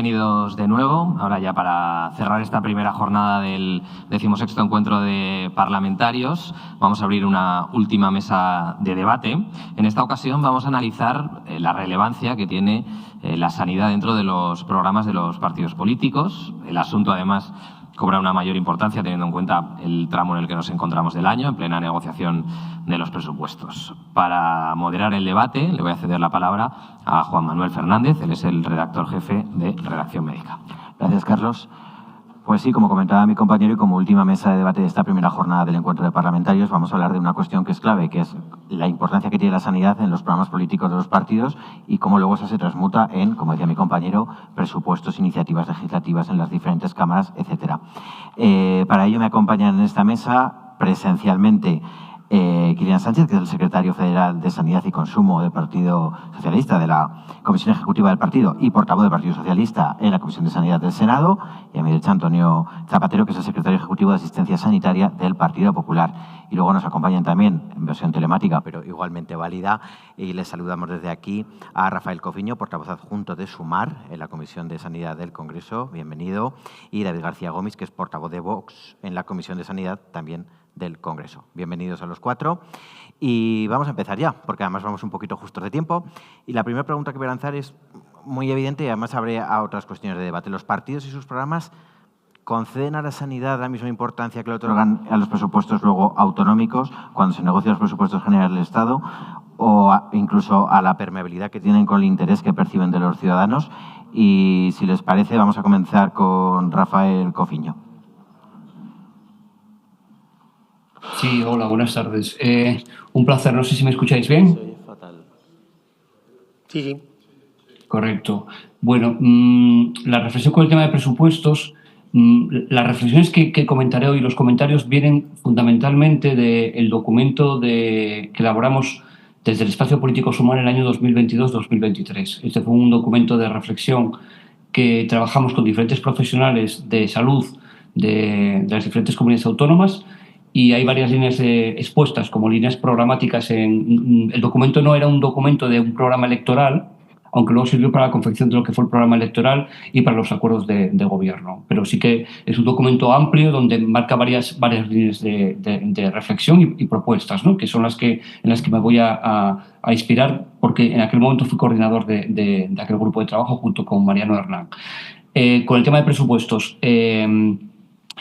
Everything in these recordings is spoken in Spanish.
bienvenidos de nuevo. Ahora ya para cerrar esta primera jornada del 16º encuentro de parlamentarios, vamos a abrir una última mesa de debate. En esta ocasión vamos a analizar la relevancia que tiene la sanidad dentro de los programas de los partidos políticos. El asunto, además, cobra una mayor importancia teniendo en cuenta el tramo en el que nos encontramos del año, en plena negociación de los presupuestos. Para moderar el debate, le voy a ceder la palabra a Juan Manuel Fernández. Él es el redactor jefe de Redacción Médica. Gracias, Carlos. Pues sí, como comentaba mi compañero, y como última mesa de debate de esta primera jornada del encuentro de parlamentarios, vamos a hablar de una cuestión que es clave, que es la importancia que tiene la sanidad en los programas políticos de los partidos y cómo luego eso se transmuta en, como decía mi compañero, presupuestos, iniciativas legislativas en las diferentes cámaras, etcétera. Para ello me acompañan en esta mesa presencialmente Kilian Sánchez, que es el secretario federal de Sanidad y Consumo del Partido Socialista, de la Comisión Ejecutiva del Partido y portavoz del Partido Socialista en la Comisión de Sanidad del Senado, y a mi derecha Antonio Zapatero, que es el secretario ejecutivo de Asistencia Sanitaria del Partido Popular. Y luego nos acompañan también, en versión telemática, pero igualmente válida, y les saludamos desde aquí a Rafael Cofiño, portavoz adjunto de SUMAR en la Comisión de Sanidad del Congreso, bienvenido, y David García Gómez, que es portavoz de Vox en la Comisión de Sanidad, también del Congreso. Bienvenidos a los cuatro. Y vamos a empezar ya, porque además vamos un poquito justos de tiempo. Y la primera pregunta que voy a lanzar es muy evidente y además abre a otras cuestiones de debate. ¿Los partidos y sus programas conceden a la sanidad la misma importancia que le otorgan a los presupuestos luego autonómicos cuando se negocian los presupuestos generales del Estado, o incluso a la permeabilidad que tienen con el interés que perciben de los ciudadanos? Y si les parece, vamos a comenzar con Rafael Cofiño. Sí, hola, buenas tardes. Un placer, no sé si me escucháis bien. Soy fatal. Sí. Correcto. Bueno, la reflexión con el tema de presupuestos, las reflexiones que comentaré hoy, los comentarios vienen fundamentalmente del documento que elaboramos desde el Espacio Político SUMAR en el año 2022-2023. Este fue un documento de reflexión que trabajamos con diferentes profesionales de salud de las diferentes comunidades autónomas. Y hay varias líneas expuestas como líneas programáticas. El documento no era un documento de un programa electoral, aunque luego sirvió para la confección de lo que fue el programa electoral y para los acuerdos de gobierno. Pero sí que es un documento amplio donde marca varias líneas de reflexión y propuestas, ¿no? Que son en las que me voy a inspirar, porque en aquel momento fui coordinador de aquel grupo de trabajo junto con Mariano Hernán. Con el tema de presupuestos,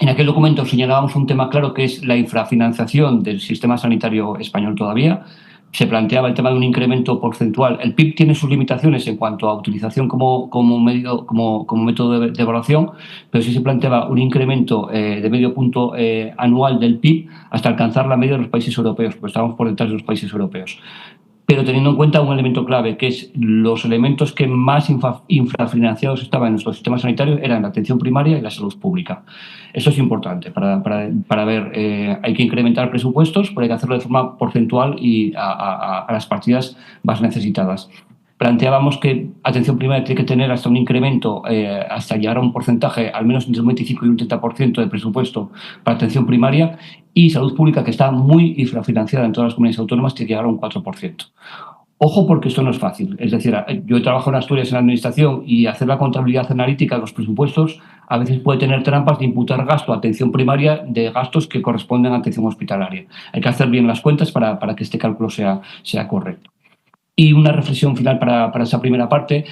en aquel documento señalábamos un tema claro, que es la infrafinanciación del sistema sanitario español todavía. Se planteaba el tema de un incremento porcentual. El PIB tiene sus limitaciones en cuanto a utilización como método de evaluación, pero sí se planteaba un incremento de medio punto anual del PIB hasta alcanzar la media de los países europeos, porque estábamos por detrás de los países europeos. Pero teniendo en cuenta un elemento clave, que es los elementos que más infrafinanciados estaban en nuestro sistema sanitario eran la atención primaria y la salud pública. Eso es importante para ver, hay que incrementar presupuestos, pero hay que hacerlo de forma porcentual y a las partidas más necesitadas. Planteábamos que atención primaria tiene que tener hasta un incremento, hasta llegar a un porcentaje, al menos entre un 25 y un 30% de presupuesto para atención primaria, y salud pública, que está muy infrafinanciada en todas las comunidades autónomas, tiene que llegar a un 4%. Ojo, porque esto no es fácil. Es decir, yo trabajo en Asturias en la administración y hacer la contabilidad analítica de los presupuestos a veces puede tener trampas de imputar gasto a atención primaria de gastos que corresponden a atención hospitalaria. Hay que hacer bien las cuentas para que este cálculo sea correcto. Y una reflexión final para esa primera parte.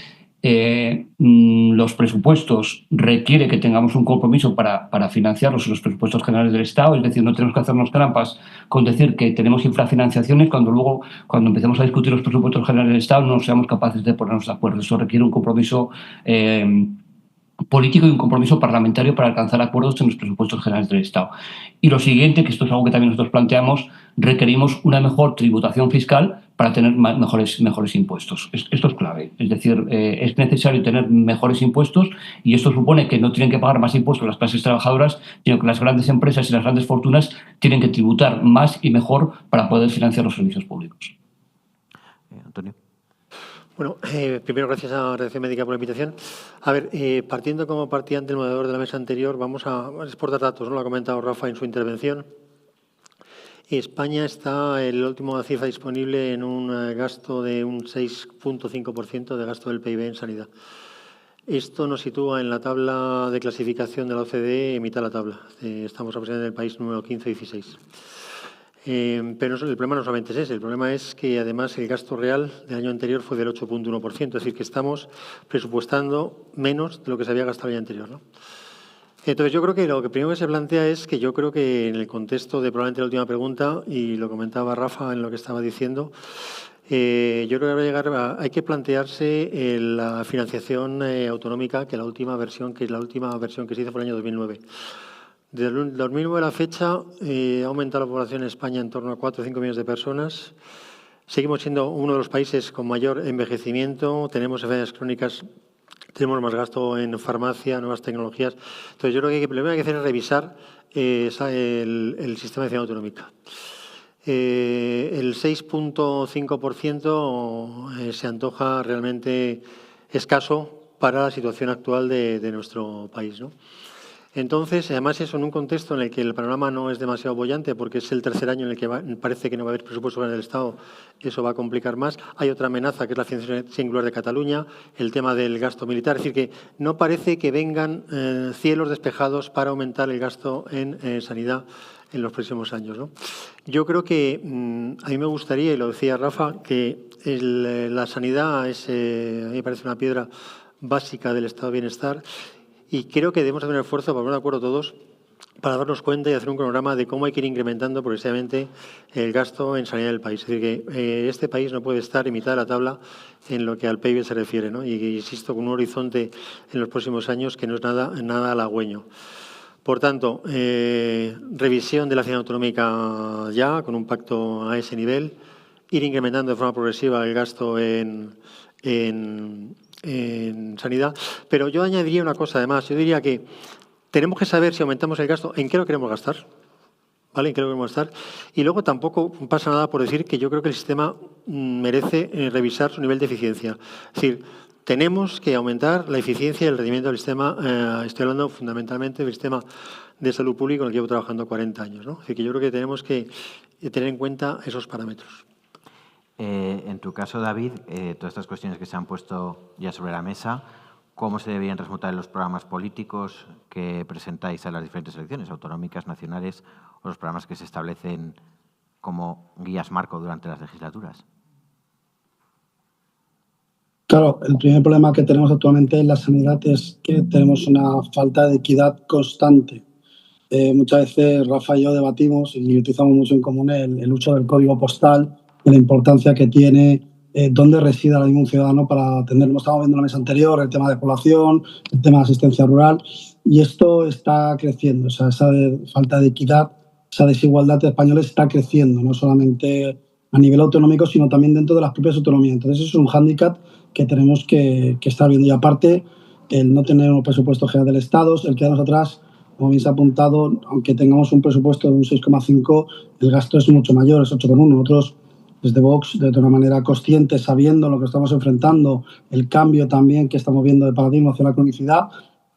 Los presupuestos requiere que tengamos un compromiso para financiarlos en los presupuestos generales del Estado, es decir, no tenemos que hacernos trampas con decir que tenemos infrafinanciaciones cuando luego, cuando empecemos a discutir los presupuestos generales del Estado, no seamos capaces de ponernos de acuerdo. Eso requiere un compromiso político y un compromiso parlamentario para alcanzar acuerdos en los presupuestos generales del Estado. Y lo siguiente, que esto es algo que también nosotros planteamos, requerimos una mejor tributación fiscal para tener mejores impuestos. Esto es clave. Es decir, es necesario tener mejores impuestos y esto supone que no tienen que pagar más impuestos las clases trabajadoras, sino que las grandes empresas y las grandes fortunas tienen que tributar más y mejor para poder financiar los servicios públicos. Antonio. Bueno, primero gracias a Redacción Médica por la invitación. A ver, partiendo como partía ante el moderador de la mesa anterior, vamos a exportar datos, ¿no? Lo ha comentado Rafa en su intervención. España está, la última cifra disponible, en un gasto de un 6,5% de gasto del PIB en sanidad. Esto nos sitúa en la tabla de clasificación de la OCDE en mitad de la tabla. Estamos aproximadamente en el país número 15-16. Pero el problema no solamente es ese, el problema es que además el gasto real del año anterior fue del 8,1%, es decir, que estamos presupuestando menos de lo que se había gastado el año anterior, ¿no? Entonces, yo creo que lo que primero que se plantea es que yo creo que en el contexto de probablemente la última pregunta, y lo comentaba Rafa en lo que estaba diciendo, yo creo que hay que plantearse la financiación autonómica, que es la última versión que se hizo fue el año 2009. Desde el 2009 a la fecha ha aumentado la población en España en torno a 4 o 5 millones de personas. Seguimos siendo uno de los países con mayor envejecimiento, tenemos enfermedades crónicas, tenemos más gasto en farmacia, nuevas tecnologías. Entonces, yo creo que lo primero que hay que hacer es revisar el sistema de financiación autonómica. El 6,5% se antoja realmente escaso para la situación actual de nuestro país, ¿no? Entonces, además eso en un contexto en el que el panorama no es demasiado boyante, porque es el tercer año en el que parece que no va a haber presupuesto del Estado, eso va a complicar más. Hay otra amenaza, que es la financiación singular de Cataluña, el tema del gasto militar. Es decir, que no parece que vengan cielos despejados para aumentar el gasto en sanidad en los próximos años, ¿no? Yo creo que a mí me gustaría, y lo decía Rafa, que la sanidad a mí me parece una piedra básica del estado de bienestar. Y creo que debemos hacer un esfuerzo, para poner de acuerdo todos, para darnos cuenta y hacer un cronograma de cómo hay que ir incrementando progresivamente el gasto en sanidad del país. Es decir, que este país no puede estar en mitad de la tabla en lo que al PIB se refiere, ¿no? Y insisto, con un horizonte en los próximos años que no es nada halagüeño. Por tanto, revisión de la financiación autonómica ya, con un pacto a ese nivel, ir incrementando de forma progresiva el gasto en sanidad. Pero yo añadiría una cosa además. Yo diría que tenemos que saber si aumentamos el gasto, en qué lo queremos gastar, ¿vale? En qué lo queremos gastar. Y luego tampoco pasa nada por decir que yo creo que el sistema merece revisar su nivel de eficiencia. Es decir, tenemos que aumentar la eficiencia y el rendimiento del sistema. Estoy hablando fundamentalmente del sistema de salud pública con el que llevo trabajando 40 años, ¿no? Es decir, que yo creo que tenemos que tener en cuenta esos parámetros. En tu caso, David, todas estas cuestiones que se han puesto ya sobre la mesa, ¿cómo se deberían transmutar en los programas políticos que presentáis a las diferentes elecciones autonómicas, nacionales, o los programas que se establecen como guías marco durante las legislaturas? Claro, el primer problema que tenemos actualmente en la sanidad es que tenemos una falta de equidad constante. Muchas veces Rafa y yo debatimos y utilizamos mucho en común el uso del código postal, de la importancia que tiene dónde reside ahora mismo un ciudadano para atenderlo. Estábamos viendo en la mesa anterior el tema de población, el tema de asistencia rural, y esto está creciendo. O sea, esa falta de equidad, esa desigualdad de españoles está creciendo, no solamente a nivel autonómico, sino también dentro de las propias autonomías. Entonces, eso es un hándicap que tenemos que estar viendo. Y aparte, el no tener un presupuesto general del Estado, el quedarnos atrás, como bien se ha apuntado, aunque tengamos un presupuesto de un 6,5, el gasto es mucho mayor, es 8,1. Nosotros, desde Vox, de una manera consciente, sabiendo lo que estamos enfrentando, el cambio también que estamos viendo de paradigma hacia la cronicidad,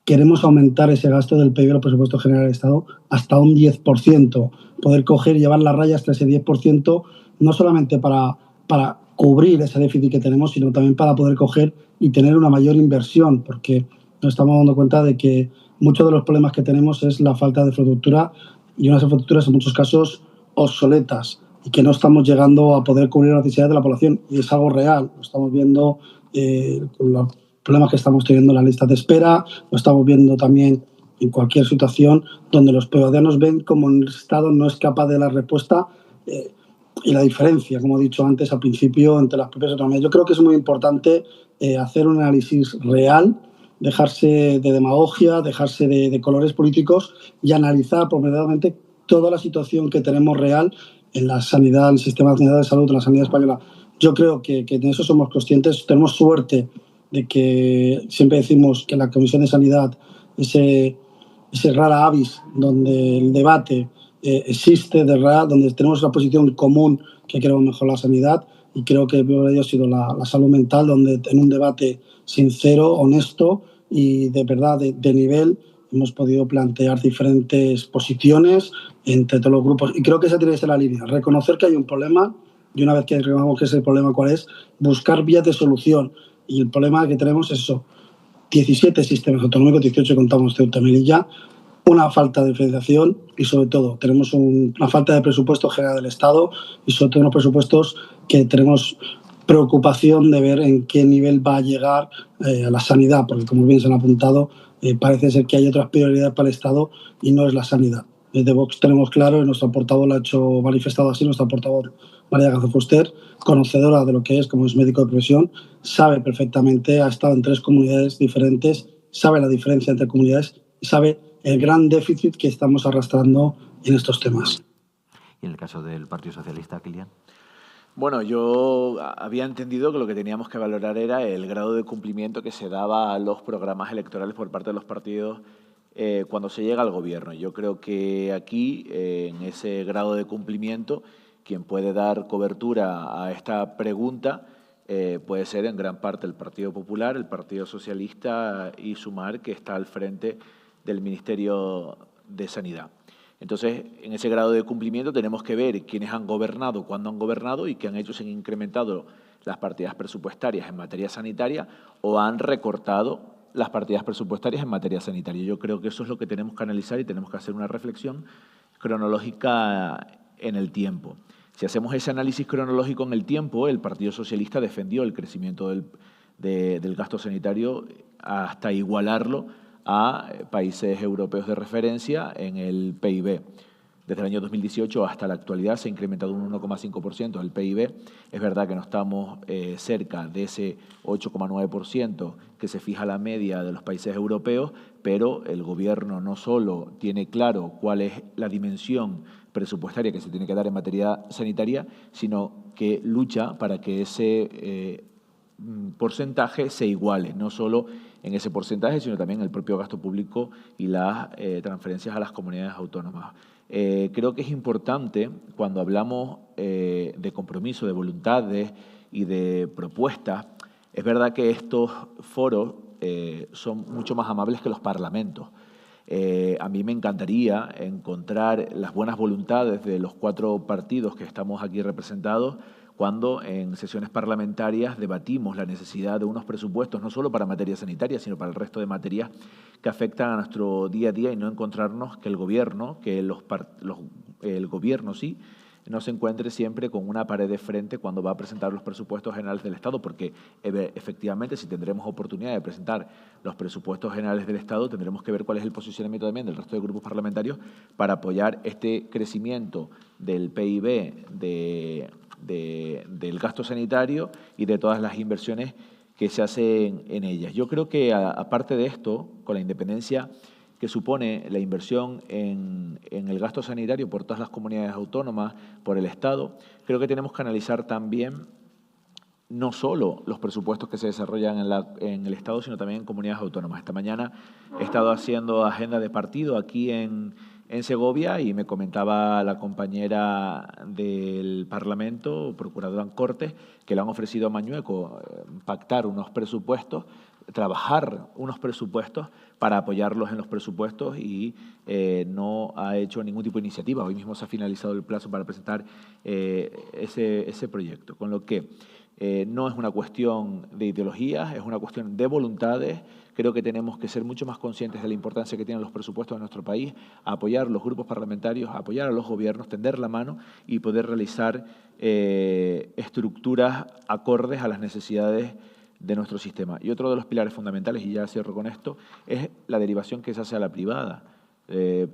queremos aumentar ese gasto del PIB del presupuesto general del Estado hasta un 10%, poder coger y llevar la raya hasta ese 10%, no solamente para cubrir ese déficit que tenemos, sino también para poder coger y tener una mayor inversión, porque nos estamos dando cuenta de que muchos de los problemas que tenemos es la falta de infraestructura, y unas infraestructuras en muchos casos obsoletas, y que no estamos llegando a poder cubrir las necesidades de la población. Y es algo real. Lo estamos viendo con los problemas que estamos teniendo en la lista de espera, lo estamos viendo también en cualquier situación donde los ciudadanos ven como el Estado no es capaz de dar respuesta, y la diferencia, como he dicho antes al principio, entre las propias autonomías. Yo creo que es muy importante hacer un análisis real, dejarse de demagogia, dejarse de colores políticos y analizar pormenorizadamente toda la situación que tenemos real en la sanidad, en el sistema nacional de salud, en la sanidad española. Yo creo que en eso somos conscientes. Tenemos suerte de que siempre decimos que la Comisión de Sanidad, ese rara avis donde el debate existe, donde tenemos una posición común que queremos mejorar la sanidad, y creo que por ello ha sido la salud mental, donde en un debate sincero, honesto y de verdad de nivel hemos podido plantear diferentes posiciones entre todos los grupos, y creo que esa tiene que ser la línea: reconocer que hay un problema, y una vez que reconozcamos que ese problema cuál es, buscar vías de solución. Y el problema que tenemos es eso: 17 sistemas autonómicos, 18 contamos Ceuta y Melilla, una falta de diferenciación y, sobre todo, tenemos una falta de presupuesto general del Estado y, sobre todo, unos presupuestos que tenemos preocupación de ver en qué nivel va a llegar a la sanidad, porque, como bien se han apuntado, parece ser que hay otras prioridades para el Estado y no es la sanidad. Desde Vox tenemos claro, y nuestro portavoz lo ha hecho manifestado así, nuestra portavoz María García Fuster, conocedora de lo que es, como es médico de profesión, sabe perfectamente, ha estado en 3 comunidades diferentes, sabe la diferencia entre comunidades y sabe el gran déficit que estamos arrastrando en estos temas. ¿Y en el caso del Partido Socialista, Kilian? Bueno, yo había entendido que lo que teníamos que valorar era el grado de cumplimiento que se daba a los programas electorales por parte de los partidos cuando se llega al gobierno. Yo creo que aquí, en ese grado de cumplimiento, quien puede dar cobertura a esta pregunta puede ser en gran parte el Partido Popular, el Partido Socialista y Sumar, que está al frente del Ministerio de Sanidad. Entonces, en ese grado de cumplimiento tenemos que ver quiénes han gobernado, cuándo han gobernado y qué han hecho, si han incrementado las partidas presupuestarias en materia sanitaria o han recortado las partidas presupuestarias en materia sanitaria. Yo creo que eso es lo que tenemos que analizar y tenemos que hacer una reflexión cronológica en el tiempo. Si hacemos ese análisis cronológico en el tiempo, el Partido Socialista defendió el crecimiento del gasto sanitario hasta igualarlo a países europeos de referencia en el PIB. Desde el año 2018 hasta la actualidad se ha incrementado un 1,5% el PIB. Es verdad que no estamos cerca de ese 8,9% que se fija la media de los países europeos, pero el Gobierno no solo tiene claro cuál es la dimensión presupuestaria que se tiene que dar en materia sanitaria, sino que lucha para que ese porcentaje se iguale, no solo en ese porcentaje, sino también en el propio gasto público y las transferencias a las comunidades autónomas. Creo que es importante, cuando hablamos de compromiso, de voluntades y de propuestas, es verdad que estos foros son mucho más amables que los parlamentos. A mí me encantaría encontrar las buenas voluntades de los 4 partidos que estamos aquí representados cuando en sesiones parlamentarias debatimos la necesidad de unos presupuestos, no solo para materia sanitaria, sino para el resto de materias que afectan a nuestro día a día y no encontrarnos que el gobierno, el gobierno sí, no se encuentre siempre con una pared de frente cuando va a presentar los presupuestos generales del Estado, porque efectivamente si tendremos oportunidad de presentar los presupuestos generales del Estado, tendremos que ver cuál es el posicionamiento también del resto de grupos parlamentarios para apoyar este crecimiento del PIB, del gasto sanitario y de todas las inversiones que se hacen en ellas. Yo creo que aparte de esto, con la independencia que supone la inversión en el gasto sanitario por todas las comunidades autónomas, por el Estado, creo que tenemos que analizar también no solo los presupuestos que se desarrollan en el Estado, sino también en comunidades autónomas. Esta mañana he estado haciendo agenda de partido aquí en Segovia y me comentaba la compañera del Parlamento, procuradora en Cortes, que le han ofrecido a Mañueco pactar unos presupuestos, trabajar unos presupuestos para apoyarlos en los presupuestos y no ha hecho ningún tipo de iniciativa. Hoy mismo se ha finalizado el plazo para presentar ese proyecto, con lo que no es una cuestión de ideologías, es una cuestión de voluntades. Creo que tenemos que ser mucho más conscientes de la importancia que tienen los presupuestos en nuestro país, apoyar los grupos parlamentarios, apoyar a los gobiernos, tender la mano y poder realizar estructuras acordes a las necesidades de nuestro sistema. Y otro de los pilares fundamentales, y ya cierro con esto, es la derivación que se hace a la privada.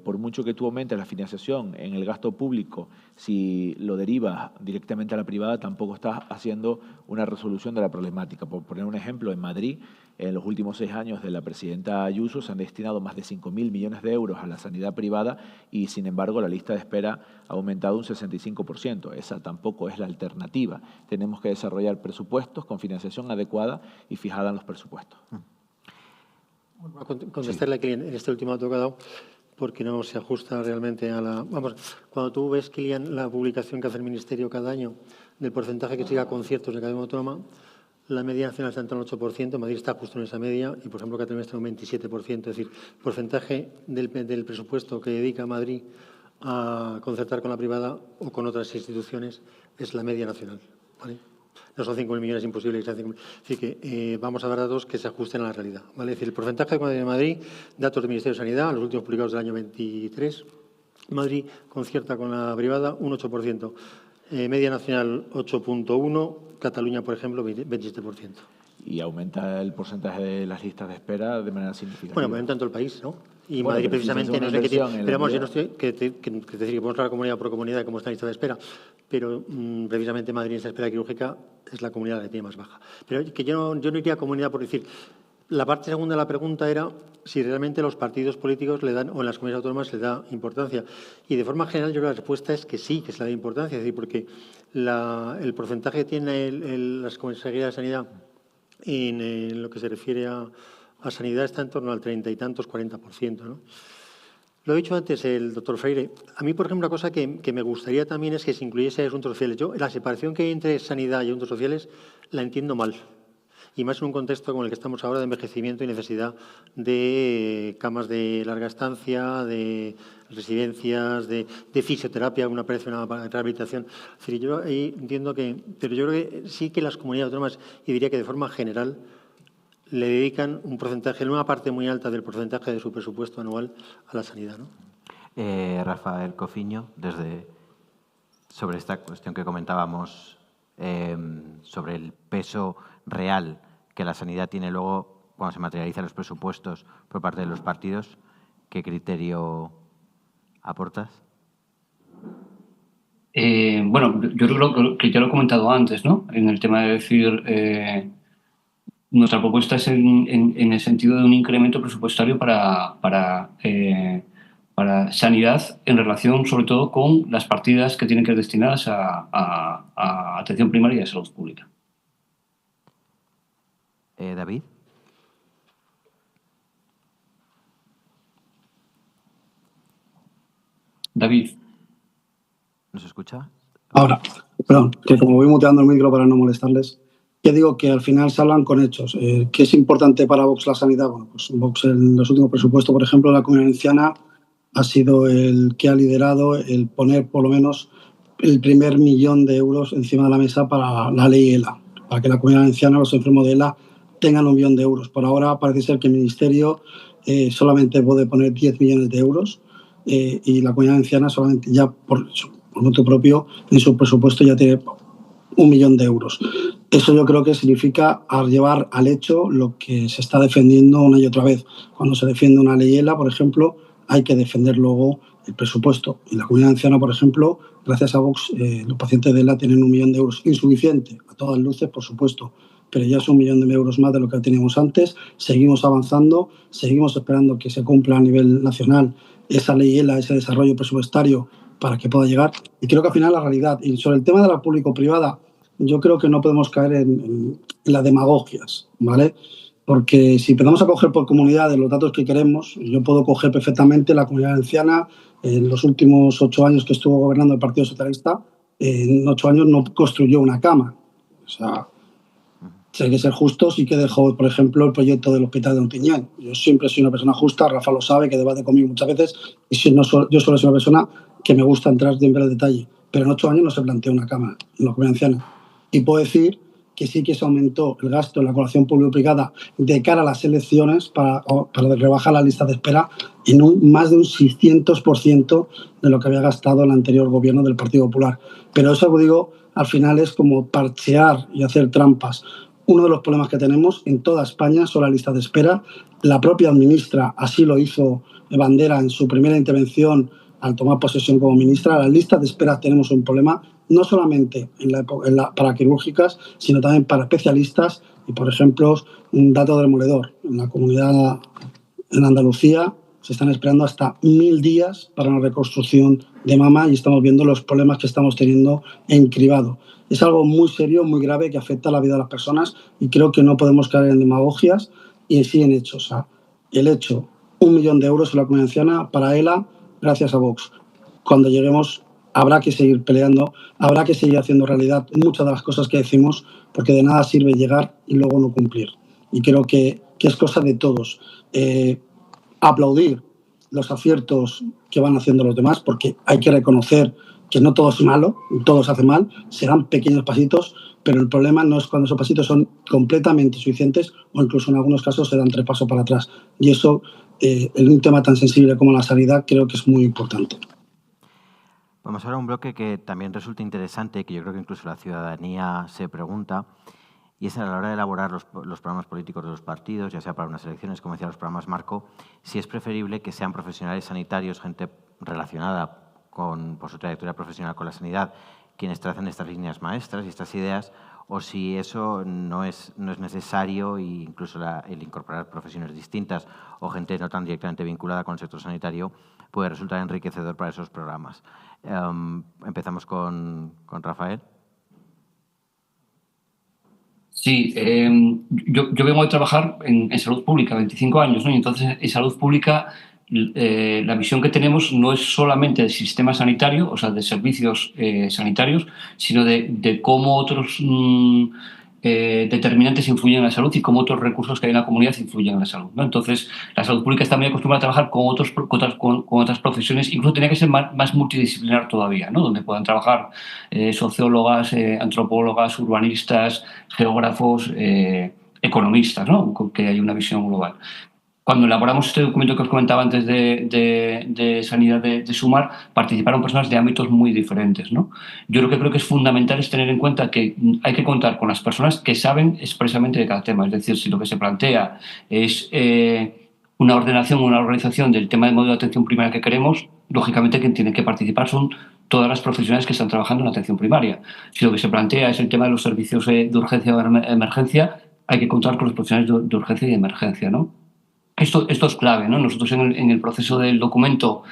Por mucho que tú aumentes la financiación en el gasto público, si lo derivas directamente a la privada, tampoco estás haciendo una resolución de la problemática. Por poner un ejemplo, en Madrid, en los últimos 6 años de la presidenta Ayuso, se han destinado más de 5.000 millones de euros a la sanidad privada y, sin embargo, la lista de espera ha aumentado un 65%. Esa tampoco es la alternativa. Tenemos que desarrollar presupuestos con financiación adecuada y fijada en los presupuestos. Voy a contestarle aquí en este último dato que ha dado, porque no se ajusta realmente a la... Vamos, cuando tú ves, Kilian, la publicación que hace el Ministerio cada año del porcentaje que sigue a conciertos de cada autónoma, la media nacional está en torno al 8%, Madrid está justo en esa media y, por ejemplo, Cataluña está en un 27%. Es decir, el porcentaje del presupuesto que dedica Madrid a concertar con la privada o con otras instituciones es la media nacional, ¿vale? No son 5.000 millones, imposible que sean 5.000. Es decir, que vamos a dar datos que se ajusten a la realidad, ¿vale? Es decir, el porcentaje de Madrid, datos del Ministerio de Sanidad, los últimos publicados del año 23, Madrid concierta con la privada un 8%, media nacional 8.1%, Cataluña, por ejemplo, 27%. Y aumenta el porcentaje de las listas de espera de manera significativa. Bueno, aumenta en todo el país, ¿no? Y bueno, Madrid precisamente no sé qué tiene. Pero vamos, yo no estoy decir que podemos hablar comunidad por comunidad cómo está la lista de espera, pero precisamente Madrid en esta espera quirúrgica es la comunidad que tiene más baja. Pero que yo no iría a comunidad por decir. La parte segunda de la pregunta era si realmente los partidos políticos le dan, o en las comunidades autónomas le da importancia. Y de forma general yo creo que la respuesta es que sí, que se le da importancia. Es decir, porque el porcentaje que tiene las consejerías de sanidad en lo que se refiere a sanidad está en torno al 30 y tantos, 40%, ¿no? Lo ha dicho antes el doctor Freire. A mí, por ejemplo, una cosa que me gustaría también es que se incluyese asuntos sociales. Yo, la separación que hay entre sanidad y asuntos sociales la entiendo mal. Y más en un contexto como el que estamos ahora de envejecimiento y necesidad de camas de larga estancia, de residencias, de fisioterapia, una rehabilitación. Es decir, yo ahí entiendo que, pero yo creo que sí que las comunidades autónomas, y diría que de forma general, le dedican un porcentaje, una parte muy alta del porcentaje de su presupuesto anual a la sanidad, ¿no? Rafael Cofiño, sobre esta cuestión que comentábamos, sobre el peso real que la sanidad tiene luego cuando se materializan los presupuestos por parte de los partidos, ¿qué criterio aportas? Bueno, yo creo que ya lo he comentado antes, ¿no? En el tema de decir, nuestra propuesta es en el sentido de un incremento presupuestario para sanidad en relación sobre todo con las partidas que tienen que ir destinadas a atención primaria y a salud pública. David. David. ¿Nos escucha? Ahora, perdón, que como voy muteando el micro para no molestarles, que digo que al final se hablan con hechos. ¿Qué es importante para Vox la sanidad? Bueno, pues Vox en los últimos presupuestos, por ejemplo, la Comunidad Valenciana ha sido el que ha liderado el poner por lo menos el primer 1.000.000 de euros encima de la mesa para la ley ELA, para que la Comunidad Valenciana, los enfermos de ELA, tengan 1.000.000 de euros. Por ahora parece ser que el Ministerio solamente puede poner 10 millones de euros y la Comunidad Valenciana solamente ya por voto propio en su presupuesto ya tiene 1.000.000 de euros. Eso yo creo que significa llevar al hecho lo que se está defendiendo una y otra vez. Cuando se defiende una ley ELA, por ejemplo, hay que defender luego el presupuesto. Y la Comunidad Valenciana, por ejemplo, gracias a Vox, los pacientes de ELA tienen 1.000.000 de euros. Insuficiente, a todas luces, por supuesto, pero ya es 1.000.000 de euros más de lo que teníamos antes. Seguimos avanzando, seguimos esperando que se cumpla a nivel nacional esa ley ELA, ese desarrollo presupuestario para que pueda llegar. Y creo que al final la realidad, y sobre el tema de la público-privada, yo creo que no podemos caer en las demagogias, ¿vale? Porque si empezamos a coger por comunidades los datos que queremos, yo puedo coger perfectamente la Comunidad Valenciana, en los últimos 8 años que estuvo gobernando el Partido Socialista, en 8 años no construyó una cama. O sea, hay que ser justos y que dejó, por ejemplo, el proyecto del Hospital de Ontinyent. Yo siempre soy una persona justa, Rafa lo sabe, que debate conmigo muchas veces, y yo suelo ser una persona que me gusta entrar siempre al detalle. Pero en 8 años no se planteó una cama en la Comunidad Valenciana. Y puedo decir que sí que se aumentó el gasto en la colaboración público-privada de cara a las elecciones para rebajar la lista de espera en más de un 600% de lo que había gastado el anterior gobierno del Partido Popular. Pero eso, digo, al final es como parchear y hacer trampas. Uno de los problemas que tenemos en toda España son las listas de espera. La propia ministra así lo hizo bandera en su primera intervención al tomar posesión como ministra. Las listas de espera tenemos un problema no solamente para quirúrgicas, sino también para especialistas. Y, por ejemplo, un dato demoledor. En la comunidad, en Andalucía, se están esperando hasta 1.000 días para una reconstrucción de mama y estamos viendo los problemas que estamos teniendo en cribado. Es algo muy serio, muy grave, que afecta a la vida de las personas y creo que no podemos caer en demagogias y sí en hechos. O sea, el hecho, 1.000.000 de euros en la Comunidad Valenciana para ELA, gracias a Vox. Cuando lleguemos habrá que seguir peleando, habrá que seguir haciendo realidad muchas de las cosas que decimos, porque de nada sirve llegar y luego no cumplir. Y creo que es cosa de todos. Aplaudir los aciertos que van haciendo los demás, porque hay que reconocer que no todo es malo, todo se hace mal, serán pequeños pasitos, pero el problema no es cuando esos pasitos son completamente suficientes o incluso en algunos casos se dan 3 pasos para atrás. Y eso, en un tema tan sensible como la sanidad, creo que es muy importante. Vamos ahora a un bloque que también resulta interesante, que yo creo que incluso la ciudadanía se pregunta, y es a la hora de elaborar los programas políticos de los partidos, ya sea para unas elecciones, como decía, los programas marco, si es preferible que sean profesionales sanitarios, gente relacionada por su trayectoria profesional con la sanidad, quienes tracen estas líneas maestras y estas ideas, o si eso no es necesario e incluso el incorporar profesiones distintas o gente no tan directamente vinculada con el sector sanitario puede resultar enriquecedor para esos programas. Empezamos con Rafael. Sí, yo vengo de trabajar en salud pública, 25 años, ¿no? Y entonces en salud pública la visión que tenemos no es solamente del sistema sanitario, o sea, de servicios sanitarios, sino de cómo otros determinantes influyen en la salud y cómo otros recursos que hay en la comunidad influyen en la salud, ¿no? Entonces, la salud pública está muy acostumbrada a trabajar con otras profesiones, incluso tenía que ser más multidisciplinar todavía, ¿no? Donde puedan trabajar sociólogas, antropólogas, urbanistas, geógrafos, economistas, ¿no? Que hay una visión global. Cuando elaboramos este documento que os comentaba antes de sanidad de Sumar, participaron personas de ámbitos muy diferentes, ¿no? Yo lo que creo que es fundamental es tener en cuenta que hay que contar con las personas que saben expresamente de cada tema. Es decir, si lo que se plantea es una ordenación, una organización del tema de modelo de atención primaria que queremos, lógicamente quien tiene que participar son todas las profesionales que están trabajando en la atención primaria. Si lo que se plantea es el tema de los servicios de urgencia o emergencia, hay que contar con los profesionales de urgencia y de emergencia, ¿no? Esto es clave, ¿no? Nosotros en el proceso del documento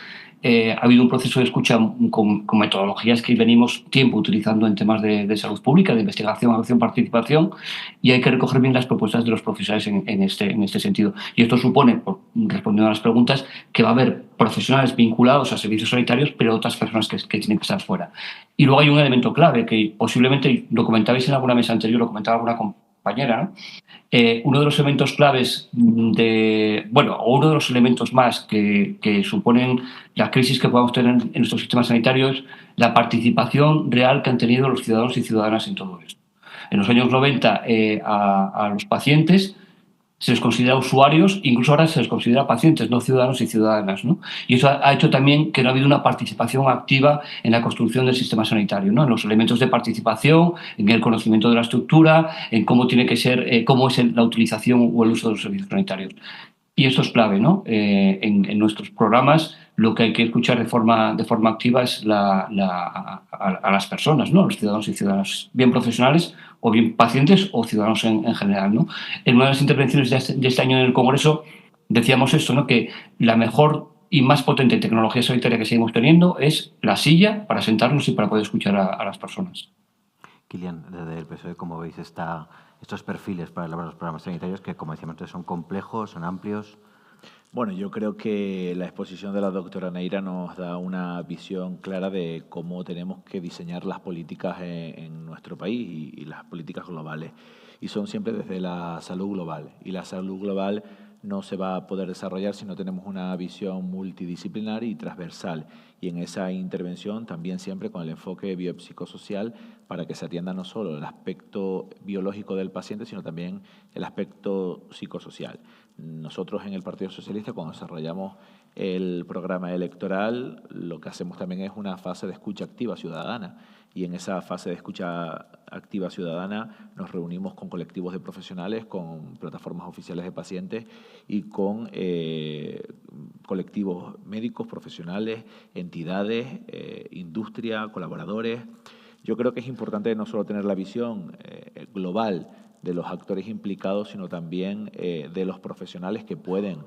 ha habido un proceso de escucha con metodologías que venimos tiempo utilizando en temas de salud pública, de investigación, acción, participación, y hay que recoger bien las propuestas de los profesionales en este sentido. Y esto supone, respondiendo a las preguntas, que va a haber profesionales vinculados a servicios sanitarios, pero otras personas que tienen que estar fuera. Y luego hay un elemento clave que posiblemente lo comentabais en alguna mesa anterior, lo comentaba alguna compañera, ¿no? Uno de los elementos claves uno de los elementos más que suponen la crisis que podamos tener en nuestros sistemas sanitarios, la participación real que han tenido los ciudadanos y ciudadanas en todo esto. En los años 90 a los pacientes se les considera usuarios, incluso ahora se les considera pacientes, no ciudadanos y ciudadanas, ¿no? Y eso ha hecho también que no ha habido una participación activa en la construcción del sistema sanitario, ¿no? En los elementos de participación, en el conocimiento de la estructura, en cómo tiene que ser, cómo es la utilización o el uso de los servicios sanitarios. Y esto es clave, ¿no? En nuestros programas lo que hay que escuchar de forma activa es a las personas, ¿no? Los ciudadanos y ciudadanas, bien profesionales o bien pacientes o ciudadanos en general, ¿no? En una de las intervenciones de este año en el Congreso decíamos esto, ¿no? Que la mejor y más potente tecnología sanitaria que seguimos teniendo es la silla para sentarnos y para poder escuchar a las personas. Kilian, desde el PSOE, ¿cómo veis estos perfiles para elaborar los programas sanitarios que, como decíamos antes, son complejos, son amplios? Bueno, yo creo que la exposición de la doctora Neira nos da una visión clara de cómo tenemos que diseñar las políticas en nuestro país y las políticas globales. Y son siempre desde la salud global. Y la salud global no se va a poder desarrollar si no tenemos una visión multidisciplinar y transversal. Y en esa intervención también siempre con el enfoque biopsicosocial para que se atienda no solo el aspecto biológico del paciente, sino también el aspecto psicosocial. Nosotros en el Partido Socialista, cuando desarrollamos el programa electoral, lo que hacemos también es una fase de escucha activa ciudadana. Y en esa fase de escucha activa ciudadana nos reunimos con colectivos de profesionales, con plataformas oficiales de pacientes y con colectivos médicos, profesionales, entidades, industria, colaboradores. Yo creo que es importante no solo tener la visión global de los actores implicados, sino también de los profesionales que pueden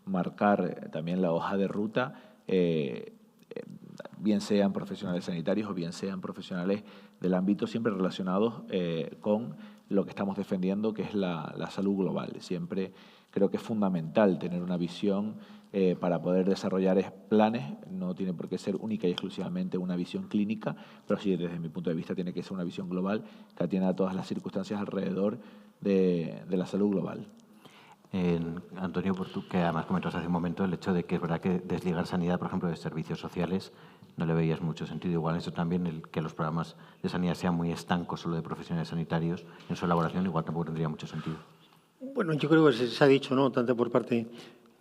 marcar también la hoja de ruta, bien sean profesionales sanitarios o bien sean profesionales del ámbito siempre relacionados con lo que estamos defendiendo, que es la salud global. Siempre creo que es fundamental tener una visión para poder desarrollar planes. No tiene por qué ser única y exclusivamente una visión clínica, pero sí, desde mi punto de vista, tiene que ser una visión global que atienda a todas las circunstancias alrededor de la salud global. Antonio, por tú, que además comentabas hace un momento el hecho de que es verdad que desligar sanidad, por ejemplo, de servicios sociales no le veías mucho sentido. Igual eso también, que los programas de sanidad sean muy estancos solo de profesionales sanitarios en su elaboración, igual tampoco tendría mucho sentido. Bueno, yo creo que se ha dicho, ¿no?, tanto por parte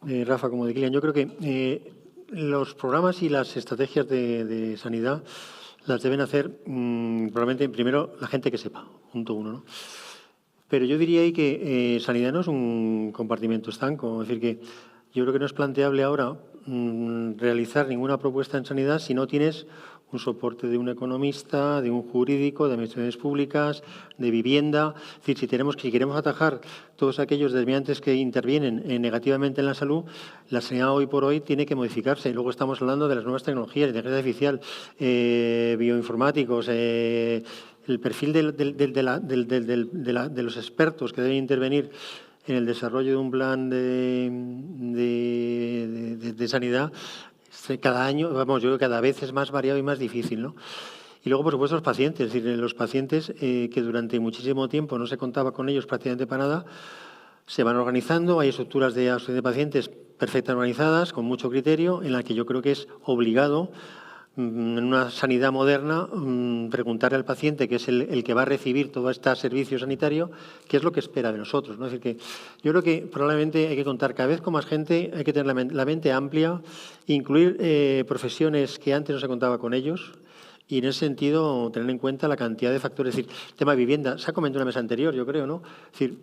de Rafa como de Kilian. Yo creo que los programas y las estrategias de sanidad las deben hacer probablemente primero la gente que sepa, punto uno, ¿no? Pero yo diría ahí que sanidad no es un compartimento estanco. Es decir, que yo creo que no es planteable ahora realizar ninguna propuesta en sanidad si no tienes un soporte de un economista, de un jurídico, de administraciones públicas, de vivienda. Es decir, si queremos atajar todos aquellos determinantes que intervienen negativamente en la salud, la sanidad hoy por hoy tiene que modificarse. Y luego estamos hablando de las nuevas tecnologías, inteligencia artificial, bioinformáticos, el perfil de los expertos que deben intervenir en el desarrollo de un plan de sanidad. Cada año, yo creo que cada vez es más variado y más difícil, ¿no? Y luego, por supuesto, los pacientes. Es decir, los pacientes que durante muchísimo tiempo no se contaba con ellos prácticamente para nada, se van organizando. Hay estructuras de asociación de pacientes perfectamente organizadas, con mucho criterio, en la que yo creo que es obligado, en una sanidad moderna, preguntarle al paciente, que es el que va a recibir todo este servicio sanitario, qué es lo que espera de nosotros, ¿no? Es decir, que yo creo que probablemente hay que contar cada vez con más gente, hay que tener la mente amplia, incluir profesiones que antes no se contaba con ellos, y en ese sentido tener en cuenta la cantidad de factores. Es decir, el tema de vivienda, se ha comentado en una mesa anterior, yo creo, ¿no? Es decir,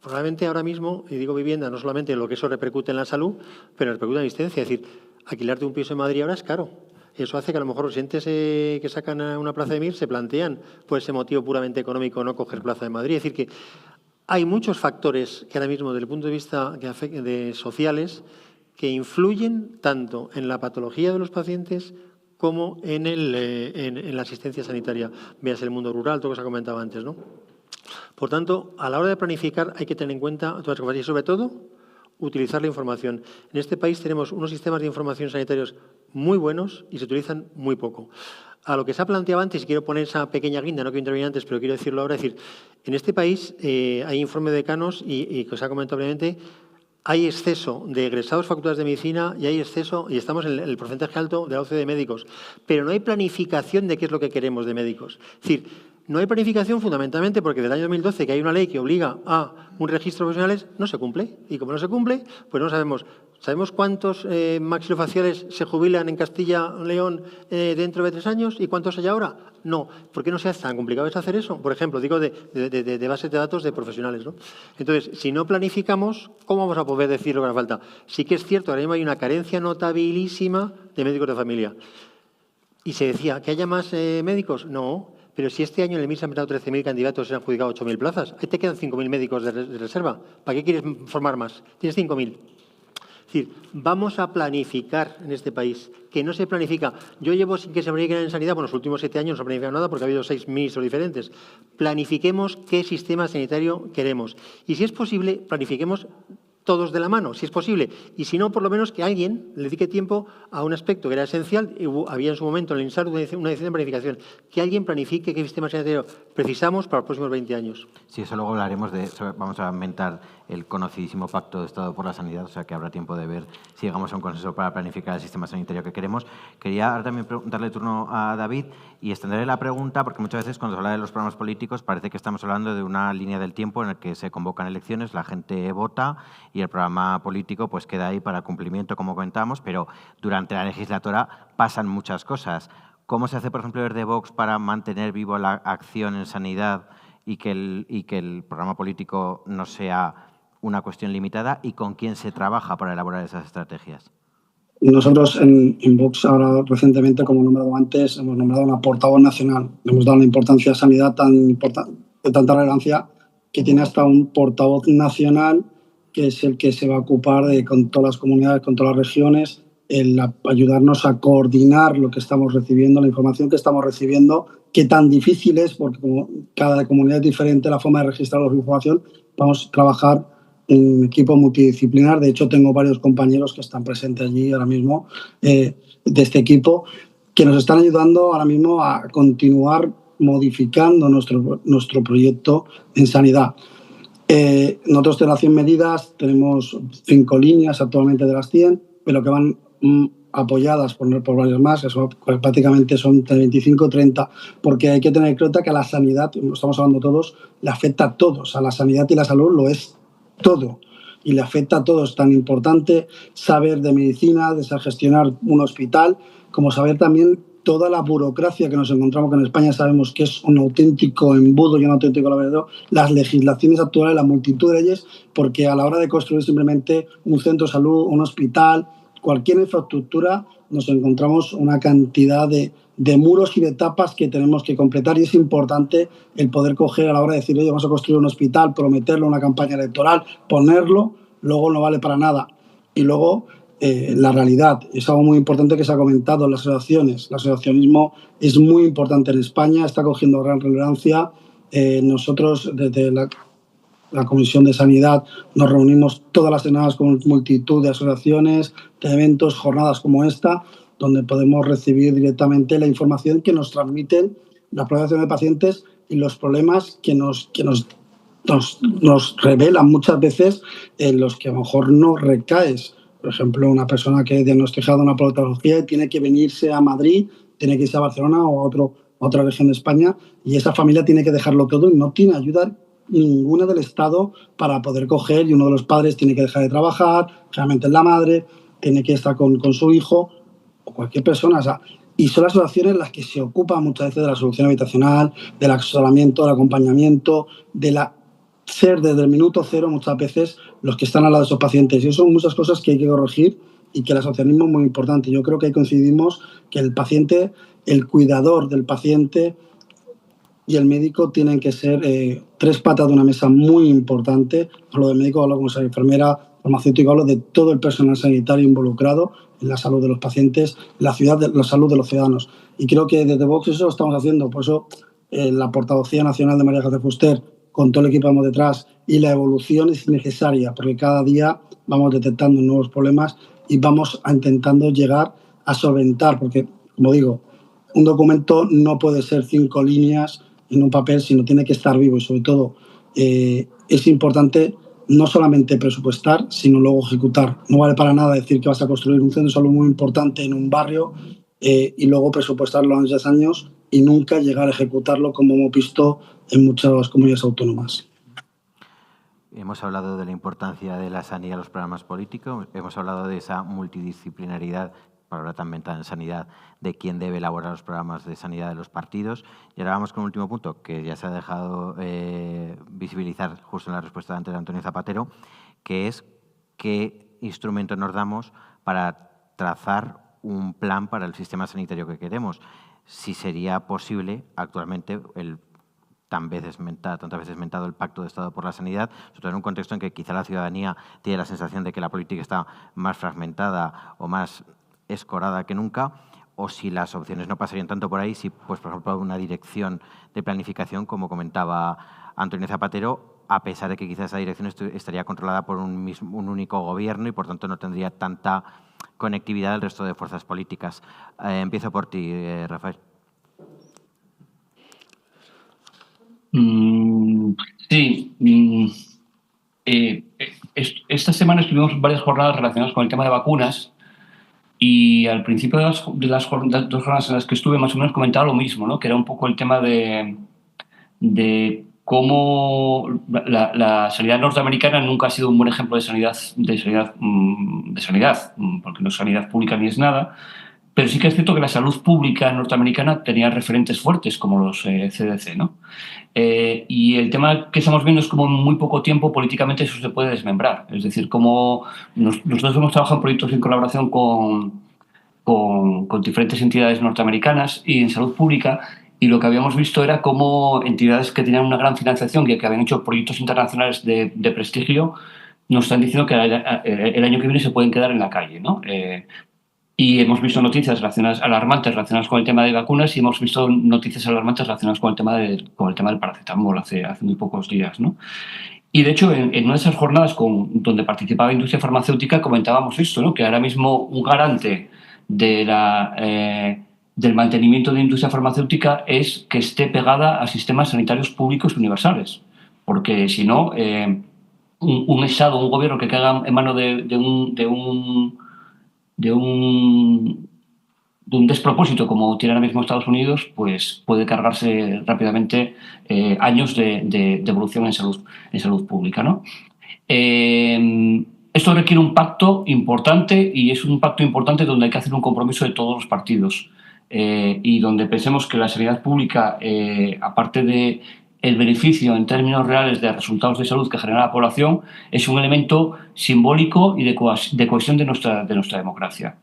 probablemente ahora mismo, y digo vivienda, no solamente lo que eso repercute en la salud, pero repercute en la asistencia. Es decir, alquilarte un piso en Madrid ahora es caro. Eso hace que a lo mejor los clientes que sacan a una plaza de MIR se plantean por ese motivo puramente económico no coger plaza de Madrid. Es decir, que hay muchos factores que ahora mismo, desde el punto de vista de sociales, que influyen tanto en la patología de los pacientes como en la asistencia sanitaria. Veas el mundo rural, todo lo que se ha comentado antes, ¿no? Por tanto, a la hora de planificar hay que tener en cuenta todas las cosas y, sobre todo, utilizar la información. En este país tenemos unos sistemas de información sanitarios muy buenos y se utilizan muy poco. A lo que se ha planteado antes, y quiero poner esa pequeña guinda, no quiero intervenir antes, pero quiero decirlo ahora, es decir, en este país hay informe de decanos y que os ha comentado brevemente, hay exceso de egresados facultades de medicina y hay exceso, y estamos en el porcentaje alto de la OCDE de médicos, pero no hay planificación de qué es lo que queremos de médicos. Es decir, no hay planificación fundamentalmente porque desde el año 2012, que hay una ley que obliga a un registro de profesionales, no se cumple. Y como no se cumple, pues no sabemos. ¿Sabemos cuántos maxilofaciales se jubilan en Castilla-León dentro de 3 años y cuántos hay ahora? No. ¿Por qué no se hace tan complicado es hacer eso? Por ejemplo, digo de bases de datos de profesionales, ¿no? Entonces, si no planificamos, ¿cómo vamos a poder decir lo que nos falta? Sí que es cierto, ahora mismo hay una carencia notabilísima de médicos de familia. Y se decía, ¿que haya más médicos? No. Pero si este año en el MIR se han presentado 13.000 candidatos y se han adjudicado 8.000 plazas, ahí te quedan 5.000 médicos de reserva. ¿Para qué quieres formar más? Tienes 5.000. Es decir, vamos a planificar en este país, que no se planifica. Yo llevo sin que se planifiquen en sanidad, bueno, los últimos 7 años no se ha planificado nada porque ha habido 6 ministros diferentes. Planifiquemos qué sistema sanitario queremos. Y si es posible, planifiquemos todos de la mano, si es posible. Y si no, por lo menos que alguien le dedique tiempo a un aspecto que era esencial. Había en su momento en el INSAR una decisión de planificación. Que alguien planifique qué sistema sanitario precisamos para los próximos 20 años. Sí, eso luego hablaremos de eso. Vamos a aumentar el conocidísimo Pacto de Estado por la Sanidad, o sea que habrá tiempo de ver si llegamos a un consenso para planificar el sistema sanitario que queremos. Quería ahora también darle turno a David y extenderle la pregunta, porque muchas veces cuando se habla de los programas políticos parece que estamos hablando de una línea del tiempo en la que se convocan elecciones, la gente vota y el programa político pues queda ahí para cumplimiento, como comentamos, pero durante la legislatura pasan muchas cosas. ¿Cómo se hace, por ejemplo, desde Vox para mantener vivo la acción en sanidad y que el programa político no sea una cuestión limitada, y con quién se trabaja para elaborar esas estrategias? Nosotros en Vox ahora recientemente, como he nombrado antes, hemos nombrado una portavoz nacional. Le hemos dado una importancia a sanidad de tanta relevancia que tiene hasta un portavoz nacional que es el que se va a ocupar con todas las comunidades, con todas las regiones, el ayudarnos a coordinar lo que estamos recibiendo, la información que estamos recibiendo, qué tan difícil es, porque como cada comunidad es diferente, la forma de registrar la información, vamos a trabajar un equipo multidisciplinar. De hecho, tengo varios compañeros que están presentes allí ahora mismo de este equipo que nos están ayudando ahora mismo a continuar modificando nuestro proyecto en sanidad. Nosotros de las 100 medidas tenemos 5 líneas actualmente de las 100, pero que van apoyadas por varios más, eso prácticamente son entre 25 y 30, porque hay que tener en cuenta que a la sanidad, estamos hablando todos, le afecta a todos, a la sanidad y la salud lo es todo, y le afecta a todos. Es tan importante saber de medicina, de saber gestionar un hospital, como saber también toda la burocracia que nos encontramos, que en España sabemos que es un auténtico embudo y un auténtico laberinto, las legislaciones actuales, la multitud de leyes, porque a la hora de construir simplemente un centro de salud, un hospital, cualquier infraestructura, nos encontramos una cantidad de muros y de etapas que tenemos que completar, y es importante el poder coger a la hora de decir, oye, vamos a construir un hospital, prometerlo en una campaña electoral, ponerlo, luego no vale para nada. Y luego la realidad, es algo muy importante que se ha comentado en las asociaciones. El asociacionismo es muy importante en España, está cogiendo gran relevancia. Nosotros desde la Comisión de Sanidad nos reunimos todas las semanas con multitud de asociaciones, de eventos, jornadas como esta, donde podemos recibir directamente la información que nos transmiten la asociación de pacientes y los problemas que nos revelan muchas veces, en los que a lo mejor no recaes. Por ejemplo, una persona que ha diagnosticado una patología y tiene que venirse a Madrid, tiene que irse a Barcelona o a otra región de España, y esa familia tiene que dejarlo todo y no tiene ayuda ninguna del Estado para poder coger, y uno de los padres tiene que dejar de trabajar, generalmente es la madre, tiene que estar con su hijo o cualquier persona. O sea, y son las asociaciones las que se ocupan muchas veces de la solución habitacional, del asesoramiento, del acompañamiento, ser desde el minuto cero muchas veces los que están al lado de esos pacientes. Y eso son muchas cosas que hay que corregir y que el asociacionismo es muy importante. Yo creo que ahí coincidimos que el paciente, el cuidador del paciente y el médico tienen que ser tres patas de una mesa muy importante. Hablo de médico, hablo como enfermera, farmacéutico, hablo de todo el personal sanitario involucrado en la salud de los pacientes, en la salud de los ciudadanos. Y creo que desde Vox eso lo estamos haciendo. Por eso la portavocía nacional de María José Fuster, con todo el equipo que vamos detrás, y la evolución es necesaria, porque cada día vamos detectando nuevos problemas y vamos intentando llegar a solventar, porque, como digo, un documento no puede ser 5 líneas en un papel, sino tiene que estar vivo, y sobre todo es importante no solamente presupuestar, sino luego ejecutar. No vale para nada decir que vas a construir un centro de salud muy importante en un barrio y luego presupuestarlo en 10 años y nunca llegar a ejecutarlo, como hemos visto en muchas comunidades autónomas. Hemos hablado de la importancia de la sanidad en los programas políticos, hemos hablado de esa multidisciplinaridad, palabra tan mental en sanidad, de quién debe elaborar los programas de sanidad de los partidos. Y ahora vamos con un último punto que ya se ha dejado visibilizar justo en la respuesta antes de Antonio Zapatero, que es qué instrumentos nos damos para trazar un plan para el sistema sanitario que queremos. Si sería posible actualmente tantas veces mentado el Pacto de Estado por la Sanidad, sobre todo en un contexto en que quizá la ciudadanía tiene la sensación de que la política está más fragmentada o más escorada que nunca, o si las opciones no pasarían tanto por ahí, si, pues, por ejemplo, una dirección de planificación, como comentaba Antonio Zapatero, a pesar de que quizás esa dirección estaría controlada por un único gobierno y, por tanto, no tendría tanta conectividad del resto de fuerzas políticas. Empiezo por ti, Rafael. Sí. Esta semana estuvimos varias jornadas relacionadas con el tema de vacunas, y al principio de las dos jornadas en las que estuve, más o menos comentaba lo mismo, ¿no? Que era un poco el tema de cómo la sanidad norteamericana nunca ha sido un buen ejemplo de sanidad, porque no es sanidad pública ni es nada, pero sí que es cierto que la salud pública norteamericana tenía referentes fuertes como los CDC, ¿no? Y el tema que estamos viendo es como en muy poco tiempo políticamente eso se puede desmembrar. Es decir, como nosotros hemos trabajado en proyectos en colaboración con diferentes entidades norteamericanas y en salud pública, y lo que habíamos visto era cómo entidades que tenían una gran financiación, que habían hecho proyectos internacionales de prestigio, nos están diciendo que el año que viene se pueden quedar en la calle, ¿no? Y hemos visto noticias alarmantes relacionadas con el tema de vacunas, y hemos visto noticias alarmantes relacionadas con el tema del paracetamol hace muy pocos días, ¿no? Y, de hecho, en una de esas jornadas donde participaba la industria farmacéutica comentábamos esto, ¿no? Que ahora mismo un garante del mantenimiento de la industria farmacéutica es que esté pegada a sistemas sanitarios públicos universales. Porque, si no, un Estado, un gobierno que caiga en manos de un despropósito como tiene ahora mismo Estados Unidos, pues puede cargarse rápidamente años de evolución en salud pública, ¿no? Esto requiere un pacto importante y es un pacto importante donde hay que hacer un compromiso de todos los partidos y donde pensemos que la sanidad pública, aparte de el beneficio en términos reales de resultados de salud que genera la población, es un elemento simbólico y de cohesión de nuestra democracia.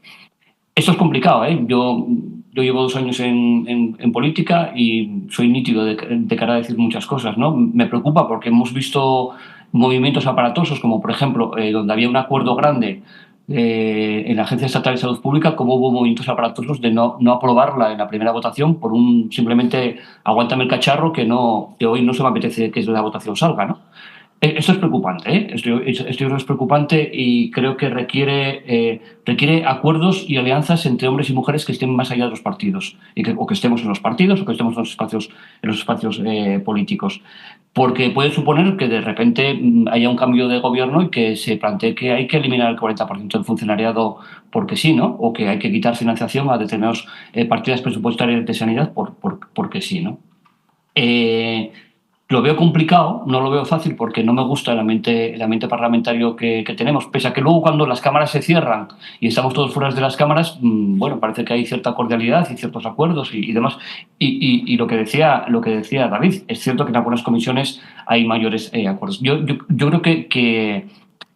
Esto es complicado, ¿eh? Yo llevo 2 años en política y soy nítido de cara a decir muchas cosas, ¿no? Me preocupa porque hemos visto movimientos aparatosos, como por ejemplo, donde había un acuerdo grande en la Agencia Estatal de Salud Pública, como hubo movimientos aparatosos de no aprobarla en la primera votación por simplemente aguántame el cacharro que hoy no se me apetece que la votación salga, ¿no? Esto es preocupante, ¿eh? Esto es preocupante y creo que requiere acuerdos y alianzas entre hombres y mujeres que estén más allá de los partidos, o que estemos en los partidos o que estemos en los espacios políticos. Porque puede suponer que de repente haya un cambio de gobierno y que se plantee que hay que eliminar el 40% del funcionariado porque sí, ¿no? O que hay que quitar financiación a determinadas partidas presupuestarias de sanidad porque sí, ¿no? Lo veo complicado, no lo veo fácil porque no me gusta el ambiente parlamentario que tenemos, pese a que luego cuando las cámaras se cierran y estamos todos fuera de las cámaras, bueno, parece que hay cierta cordialidad y ciertos acuerdos y demás. Y lo que decía David, es cierto que en algunas comisiones hay mayores acuerdos. Yo creo que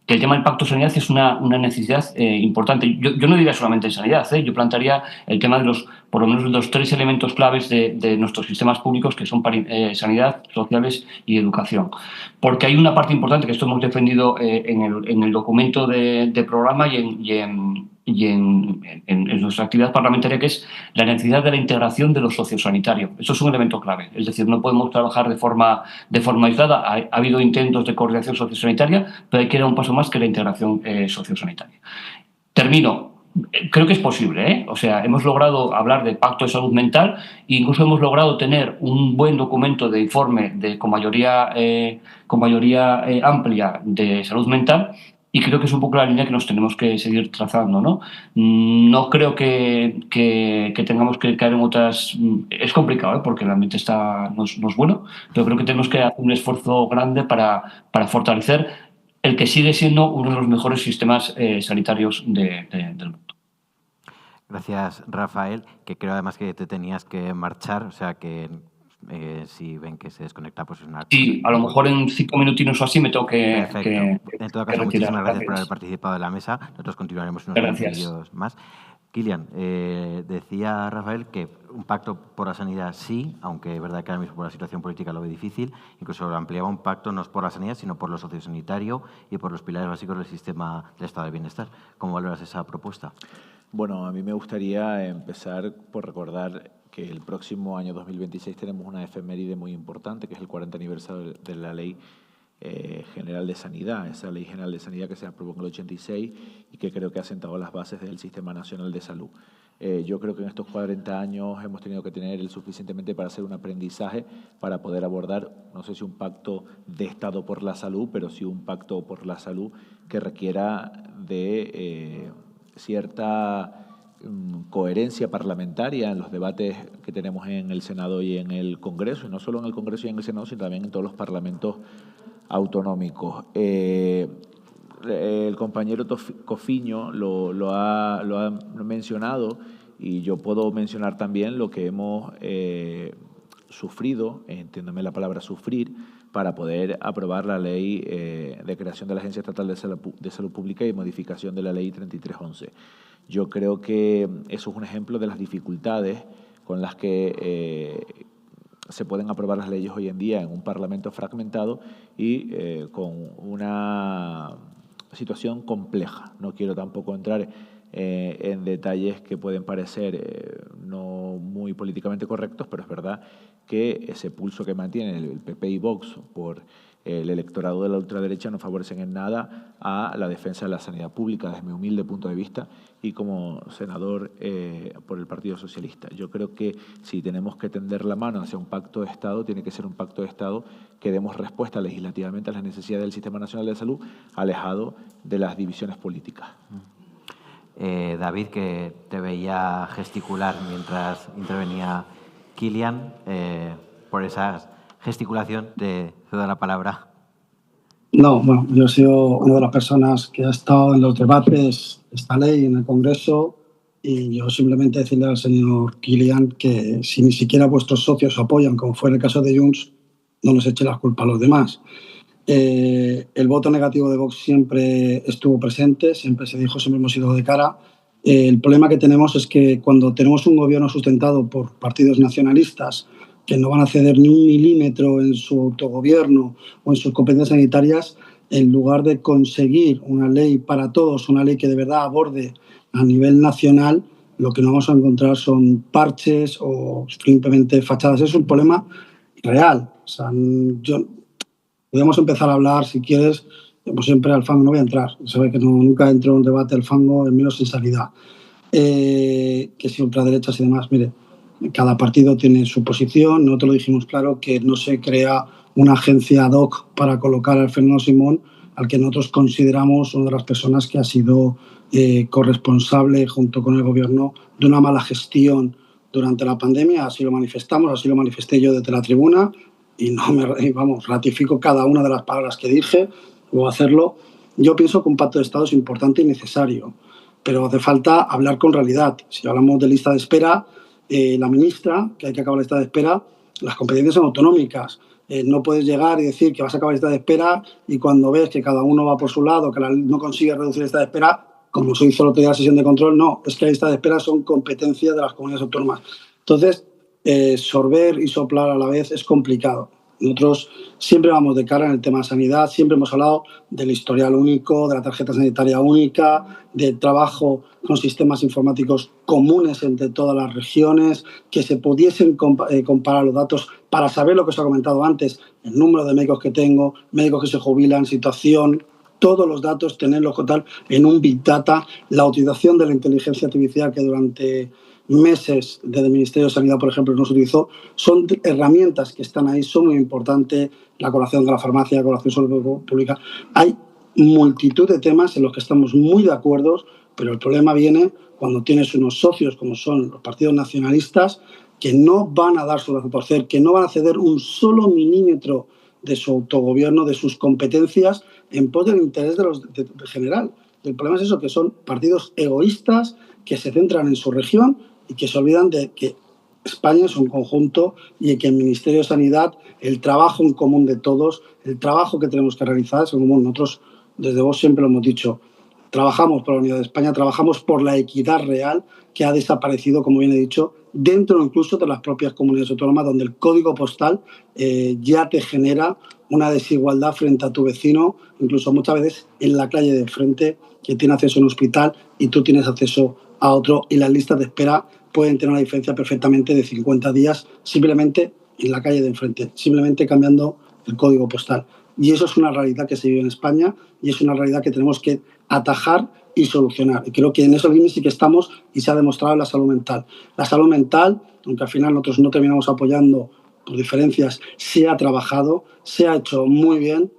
el tema del pacto de sanidad es una necesidad importante. Yo no diría solamente en sanidad, yo plantearía el tema de por lo menos los 3 elementos claves de nuestros sistemas públicos, que son sanidad, sociales y educación. Porque hay una parte importante que esto hemos defendido en el documento de programa y en nuestra actividad parlamentaria, que es la necesidad de la integración de lo sociosanitario. Eso es un elemento clave. Es decir, no podemos trabajar de forma aislada. Ha habido intentos de coordinación sociosanitaria, pero hay que dar un paso más que la integración sociosanitaria. Termino. Creo que es posible, ¿eh? O sea, hemos logrado hablar de pacto de salud mental e incluso hemos logrado tener un buen documento de informe con mayoría amplia de salud mental. Y creo que es un poco la línea que nos tenemos que seguir trazando, ¿no? No creo que tengamos que caer en otras... Es complicado, ¿eh? Porque el ambiente no es bueno, pero creo que tenemos que hacer un esfuerzo grande para fortalecer el que sigue siendo uno de los mejores sistemas sanitarios del mundo. Gracias, Rafael, que creo además que te tenías que marchar, o sea que si ven que se desconecta, pues es una... Sí, a lo mejor en 5 minutinos o así me tengo que... Perfecto. En todo caso, muchísimas gracias por haber participado en la mesa. Nosotros continuaremos unos minutillos más. Kilian, decía Rafael que un pacto por la sanidad sí, aunque es verdad que ahora mismo por la situación política lo ve difícil, incluso lo ampliaba un pacto no por la sanidad, sino por lo sociosanitario y por los pilares básicos del sistema del estado de bienestar. ¿Cómo valoras esa propuesta? Bueno, a mí me gustaría empezar por recordar que el próximo año 2026 tenemos una efeméride muy importante, que es el 40 aniversario de la Ley General de Sanidad, esa Ley General de Sanidad que se aprobó en el 86 y que creo que ha sentado las bases del Sistema Nacional de Salud. Yo creo que en estos 40 años hemos tenido que tener el suficientemente para hacer un aprendizaje para poder abordar, no sé si un pacto de Estado por la salud, pero sí un pacto por la salud que requiera de cierta coherencia parlamentaria en los debates que tenemos en el Senado y en el Congreso, y no solo en el Congreso y en el Senado, sino también en todos los parlamentos autonómicos. El compañero Cofiño lo ha mencionado y yo puedo mencionar también lo que hemos sufrido, entiéndame la palabra sufrir, para poder aprobar la ley de creación de la Agencia Estatal de Salud Pública y modificación de la Ley 3311. Yo creo que eso es un ejemplo de las dificultades con las que se pueden aprobar las leyes hoy en día en un Parlamento fragmentado y con una situación compleja. No quiero tampoco entrar en detalles que pueden parecer no muy políticamente correctos, pero es verdad que ese pulso que mantienen el PP y Vox por el electorado de la ultraderecha no favorecen en nada a la defensa de la sanidad pública desde mi humilde punto de vista y como senador por el Partido Socialista. Yo creo que si tenemos que tender la mano hacia un pacto de Estado, tiene que ser un pacto de Estado que demos respuesta legislativamente a las necesidades del Sistema Nacional de Salud, alejado de las divisiones políticas. David, que te veía gesticular mientras intervenía Kilian. Por esa gesticulación te cedo la palabra. No, bueno, yo he sido una de las personas que ha estado en los debates de esta ley en el Congreso y yo simplemente decirle al señor Kilian que si ni siquiera vuestros socios apoyan, como fue en el caso de Junts, no nos eche las culpas a los demás. El voto negativo de Vox siempre estuvo presente, siempre se dijo, siempre hemos ido de cara. El problema que tenemos es que cuando tenemos un gobierno sustentado por partidos nacionalistas que no van a ceder ni un milímetro en su autogobierno o en sus competencias sanitarias, en lugar de conseguir una ley para todos, una ley que de verdad aborde a nivel nacional, lo que nos vamos a encontrar son parches o simplemente fachadas. Es un problema real. O sea, podemos empezar a hablar, si quieres, como siempre al fango no voy a entrar. Sabe que nunca entro en un debate al fango, en menos sin salida. Que si ultraderechas y demás, mire, cada partido tiene su posición. Nosotros lo dijimos claro, que no se crea una agencia ad hoc para colocar al Fernando Simón, al que nosotros consideramos una de las personas que ha sido corresponsable junto con el gobierno de una mala gestión durante la pandemia. Así lo manifestamos, así lo manifesté yo desde la tribuna y ratifico cada una de las palabras que dije. Voy a hacerlo. Yo pienso que un pacto de Estado es importante y necesario, pero hace falta hablar con realidad. Si hablamos de lista de espera, la ministra, que hay que acabar la lista de espera, las competencias son autonómicas. No puedes llegar y decir que vas a acabar la lista de espera y cuando ves que cada uno va por su lado, que no consigue reducir la lista de espera, como se hizo el otro día en la sesión de control, no, es que la lista de espera son competencias de las comunidades autónomas. Entonces, sorber y soplar a la vez es complicado. Nosotros siempre vamos de cara en el tema de sanidad, siempre hemos hablado del historial único, de la tarjeta sanitaria única, del trabajo con sistemas informáticos comunes entre todas las regiones, que se pudiesen comparar los datos para saber lo que os ha comentado antes, el número de médicos que tengo, médicos que se jubilan, situación, todos los datos, tenerlos total en un Big Data, la utilización de la inteligencia artificial que durante meses desde el Ministerio de Sanidad, por ejemplo, no se utilizó, son herramientas que están ahí, son muy importantes, la colaboración con la farmacia, la colaboración con la salud pública. Hay multitud de temas en los que estamos muy de acuerdo, pero el problema viene cuando tienes unos socios como son los partidos nacionalistas que no van a dar su brazo a torcer, que no van a ceder un solo milímetro de su autogobierno, de sus competencias, en pos del interés de general. El problema es eso, que son partidos egoístas que se centran en su región y que se olvidan de que España es un conjunto y que el Ministerio de Sanidad, el trabajo en común de todos, el trabajo que tenemos que realizar es en común. Nosotros, desde vos siempre lo hemos dicho, trabajamos por la unidad de España, trabajamos por la equidad real que ha desaparecido, como bien he dicho, dentro incluso de las propias comunidades autónomas, donde el código postal ya te genera una desigualdad frente a tu vecino, incluso muchas veces en la calle de frente, que tiene acceso a un hospital y tú tienes acceso a otro, y las listas de espera pueden tener una diferencia perfectamente de 50 días simplemente en la calle de enfrente, simplemente cambiando el código postal. Y eso es una realidad que se vive en España y es una realidad que tenemos que atajar y solucionar. Y creo que en esos límites sí que estamos y se ha demostrado en la salud mental. La salud mental, aunque al final nosotros no terminamos apoyando por diferencias, se ha trabajado, se ha hecho muy bien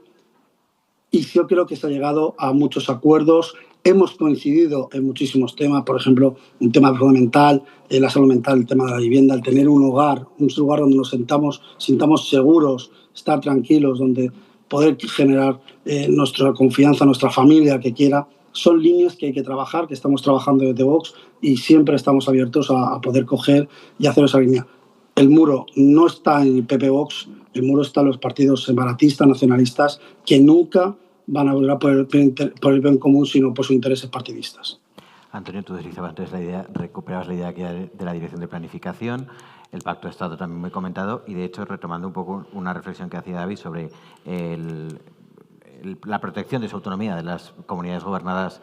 y yo creo que se ha llegado a muchos acuerdos. Hemos coincidido en muchísimos temas, por ejemplo, un tema fundamental, la salud mental, el tema de la vivienda, el tener un lugar donde nos sintamos seguros, estar tranquilos, donde poder generar nuestra confianza, nuestra familia, que quiera. Son líneas que hay que trabajar, que estamos trabajando desde Vox y siempre estamos abiertos a poder coger y hacer esa línea. El muro no está en el PP Vox, el muro está en los partidos separatistas, nacionalistas, que nunca van a hablar por el bien común, sino por sus intereses partidistas. Antonio, tú deslizabas antes la idea, recuperabas la idea de la Dirección de Planificación, el Pacto de Estado también muy comentado, y de hecho retomando un poco una reflexión que hacía David sobre la protección de su autonomía de las comunidades gobernadas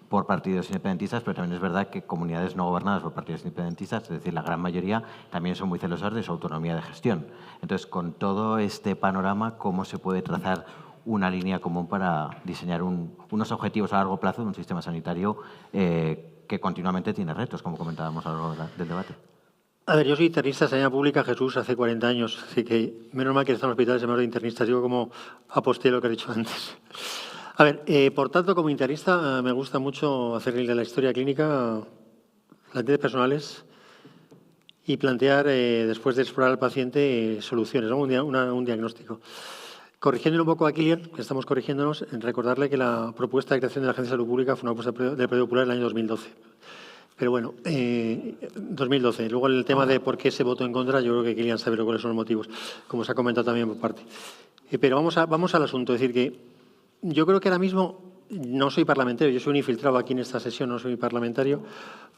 por partidos independentistas, pero también es verdad que comunidades no gobernadas por partidos independentistas, es decir, la gran mayoría, también son muy celosas de su autonomía de gestión. Entonces, con todo este panorama, ¿cómo se puede trazar una línea común para diseñar unos objetivos a largo plazo de un sistema sanitario que continuamente tiene retos, como comentábamos a lo largo del debate? A ver, yo soy internista de sanidad pública, Jesús, hace 40 años, así que menos mal que están los hospitales en manos de internistas. Digo como aposté lo que he dicho antes. A ver, por tanto, como interista, me gusta mucho hacer de la historia clínica planteamientos personales y plantear, después de explorar al paciente, soluciones, ¿no? un diagnóstico. Corrigiéndole un poco a Kilian, que estamos corrigiéndonos, en recordarle que la propuesta de creación de la Agencia de Salud Pública fue una propuesta del Partido Popular en el año 2012. Pero bueno, 2012. Luego el tema de por qué se votó en contra, yo creo que Kilian sabe cuáles son los motivos, como se ha comentado también por parte. Pero vamos al asunto. Es decir, que yo creo que ahora mismo no soy parlamentario, yo soy un infiltrado aquí en esta sesión, no soy parlamentario,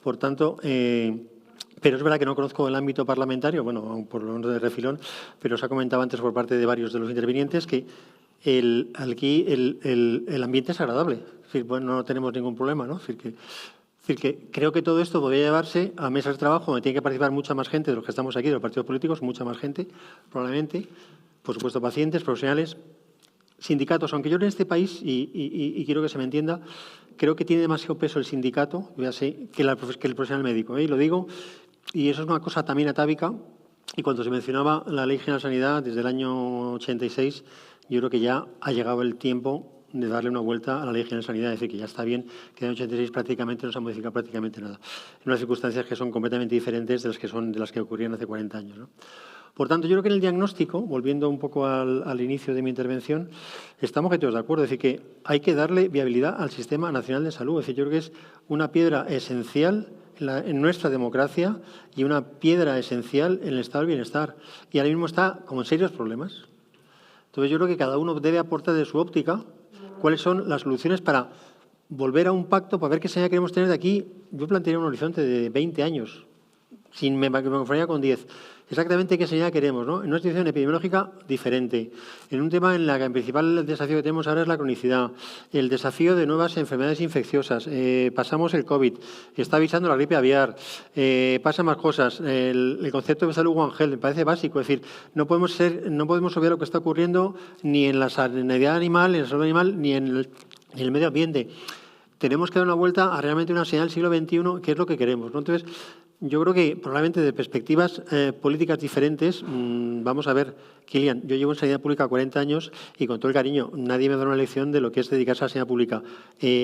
por tanto, pero es verdad que no conozco el ámbito parlamentario, bueno, por lo menos de refilón, pero os ha comentado antes por parte de varios de los intervinientes que aquí el ambiente es agradable, es decir, bueno, no tenemos ningún problema, ¿no? Es decir, que creo que todo esto podría llevarse a mesas de trabajo donde tiene que participar mucha más gente de los que estamos aquí, de los partidos políticos, mucha más gente, probablemente, por supuesto pacientes, profesionales, sindicatos, aunque yo en este país, y quiero que se me entienda, creo que tiene demasiado peso el sindicato, que el profesional médico, y lo digo, y eso es una cosa también atávica, y cuando se mencionaba la Ley General de Sanidad desde el año 86, yo creo que ya ha llegado el tiempo de darle una vuelta a la Ley General de Sanidad, es decir, que ya está bien, que en el 86 prácticamente no se ha modificado prácticamente nada, en unas circunstancias que son completamente diferentes de las que ocurrían hace 40 años, ¿no? Por tanto, yo creo que en el diagnóstico, volviendo un poco al inicio de mi intervención, estamos todos de acuerdo. Es decir, que hay que darle viabilidad al Sistema Nacional de Salud. Es decir, yo creo que es una piedra esencial en nuestra democracia y una piedra esencial en el estado del bienestar. Y ahora mismo está como en serios problemas. Entonces, yo creo que cada uno debe aportar de su óptica cuáles son las soluciones para volver a un pacto, para ver qué señal queremos tener de aquí. Yo plantearía un horizonte de 20 años, me conformaría con 10. Exactamente qué señal queremos, ¿no? En una situación epidemiológica diferente, en un tema en la que el principal desafío que tenemos ahora es la cronicidad, el desafío de nuevas enfermedades infecciosas, pasamos el COVID, está avisando la gripe aviar, pasan más cosas, el concepto de salud One Health me parece básico, es decir, no podemos obviar lo que está ocurriendo ni en la sanidad animal, en la salud animal, ni en el medio ambiente. Tenemos que dar una vuelta a realmente una señal del siglo XXI, que es lo que queremos, ¿no? Entonces, yo creo que probablemente de perspectivas políticas diferentes, vamos a ver, Kilian, yo llevo en sanidad pública 40 años y con todo el cariño, nadie me da una lección de lo que es dedicarse a la sanidad pública.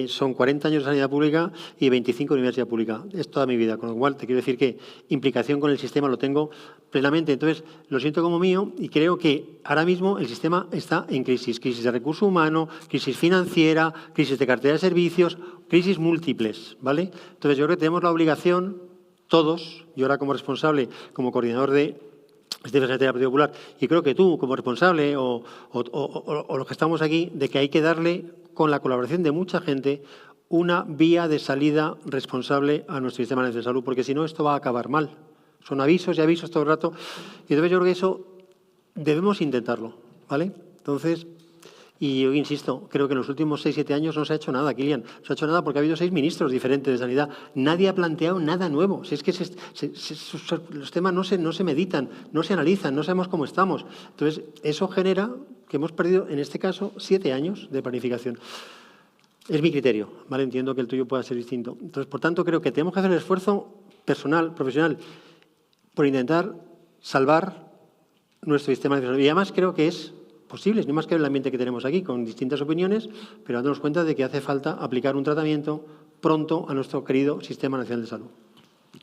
Son 40 años de sanidad pública y 25 de universidad pública. Es toda mi vida, con lo cual te quiero decir que implicación con el sistema lo tengo plenamente. Entonces, lo siento como mío y creo que ahora mismo el sistema está en crisis. Crisis de recurso humano, crisis financiera, crisis de cartera de servicios, crisis múltiples, ¿vale? Entonces, yo creo que tenemos la obligación todos, yo ahora como responsable, como coordinador de Secretaría del Partido Popular, y creo que tú como responsable o los que estamos aquí, de que hay que darle, con la colaboración de mucha gente, una vía de salida responsable a nuestro sistema nacional de salud, porque si no esto va a acabar mal. Son avisos y avisos todo el rato, y entonces yo creo que eso debemos intentarlo, ¿vale? Entonces, y yo insisto, creo que en los últimos 6-7 años no se ha hecho nada, Kilian. No se ha hecho nada porque ha habido 6 ministros diferentes de sanidad. Nadie ha planteado nada nuevo. Si es que los temas no se meditan, no se analizan, no sabemos cómo estamos. Entonces, eso genera que hemos perdido, en este caso, 7 años de planificación. Es mi criterio, ¿vale? Entiendo que el tuyo pueda ser distinto. Entonces, por tanto, creo que tenemos que hacer el esfuerzo personal, profesional, por intentar salvar nuestro sistema de salud. Y además creo que es posibles, ni más que el ambiente que tenemos aquí, con distintas opiniones, pero dándonos cuenta de que hace falta aplicar un tratamiento pronto a nuestro querido Sistema Nacional de Salud.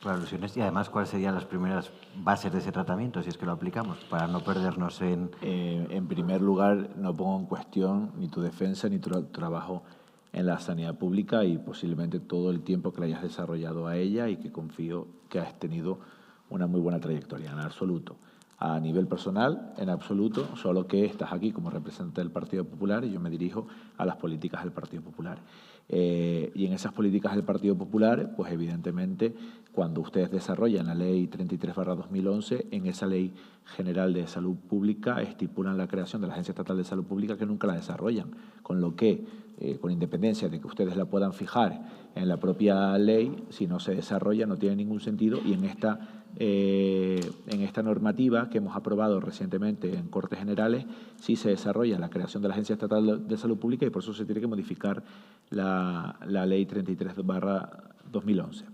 Claro, y además, ¿cuáles serían las primeras bases de ese tratamiento, si es que lo aplicamos, para no perdernos en...? En primer lugar, no pongo en cuestión ni tu defensa ni tu trabajo en la sanidad pública y posiblemente todo el tiempo que la hayas desarrollado a ella y que confío que has tenido una muy buena trayectoria, en absoluto. A nivel personal, en absoluto, solo que estás aquí como representante del Partido Popular y yo me dirijo a las políticas del Partido Popular. Y en esas políticas del Partido Popular, pues evidentemente, cuando ustedes desarrollan la Ley 33/2011, en esa Ley General de Salud Pública estipulan la creación de la Agencia Estatal de Salud Pública que nunca la desarrollan, con lo que, con independencia de que ustedes la puedan fijar en la propia ley, si no se desarrolla no tiene ningún sentido y en esta normativa que hemos aprobado recientemente en Cortes Generales sí se desarrolla la creación de la Agencia Estatal de Salud Pública y por eso se tiene que modificar la Ley 33/2011.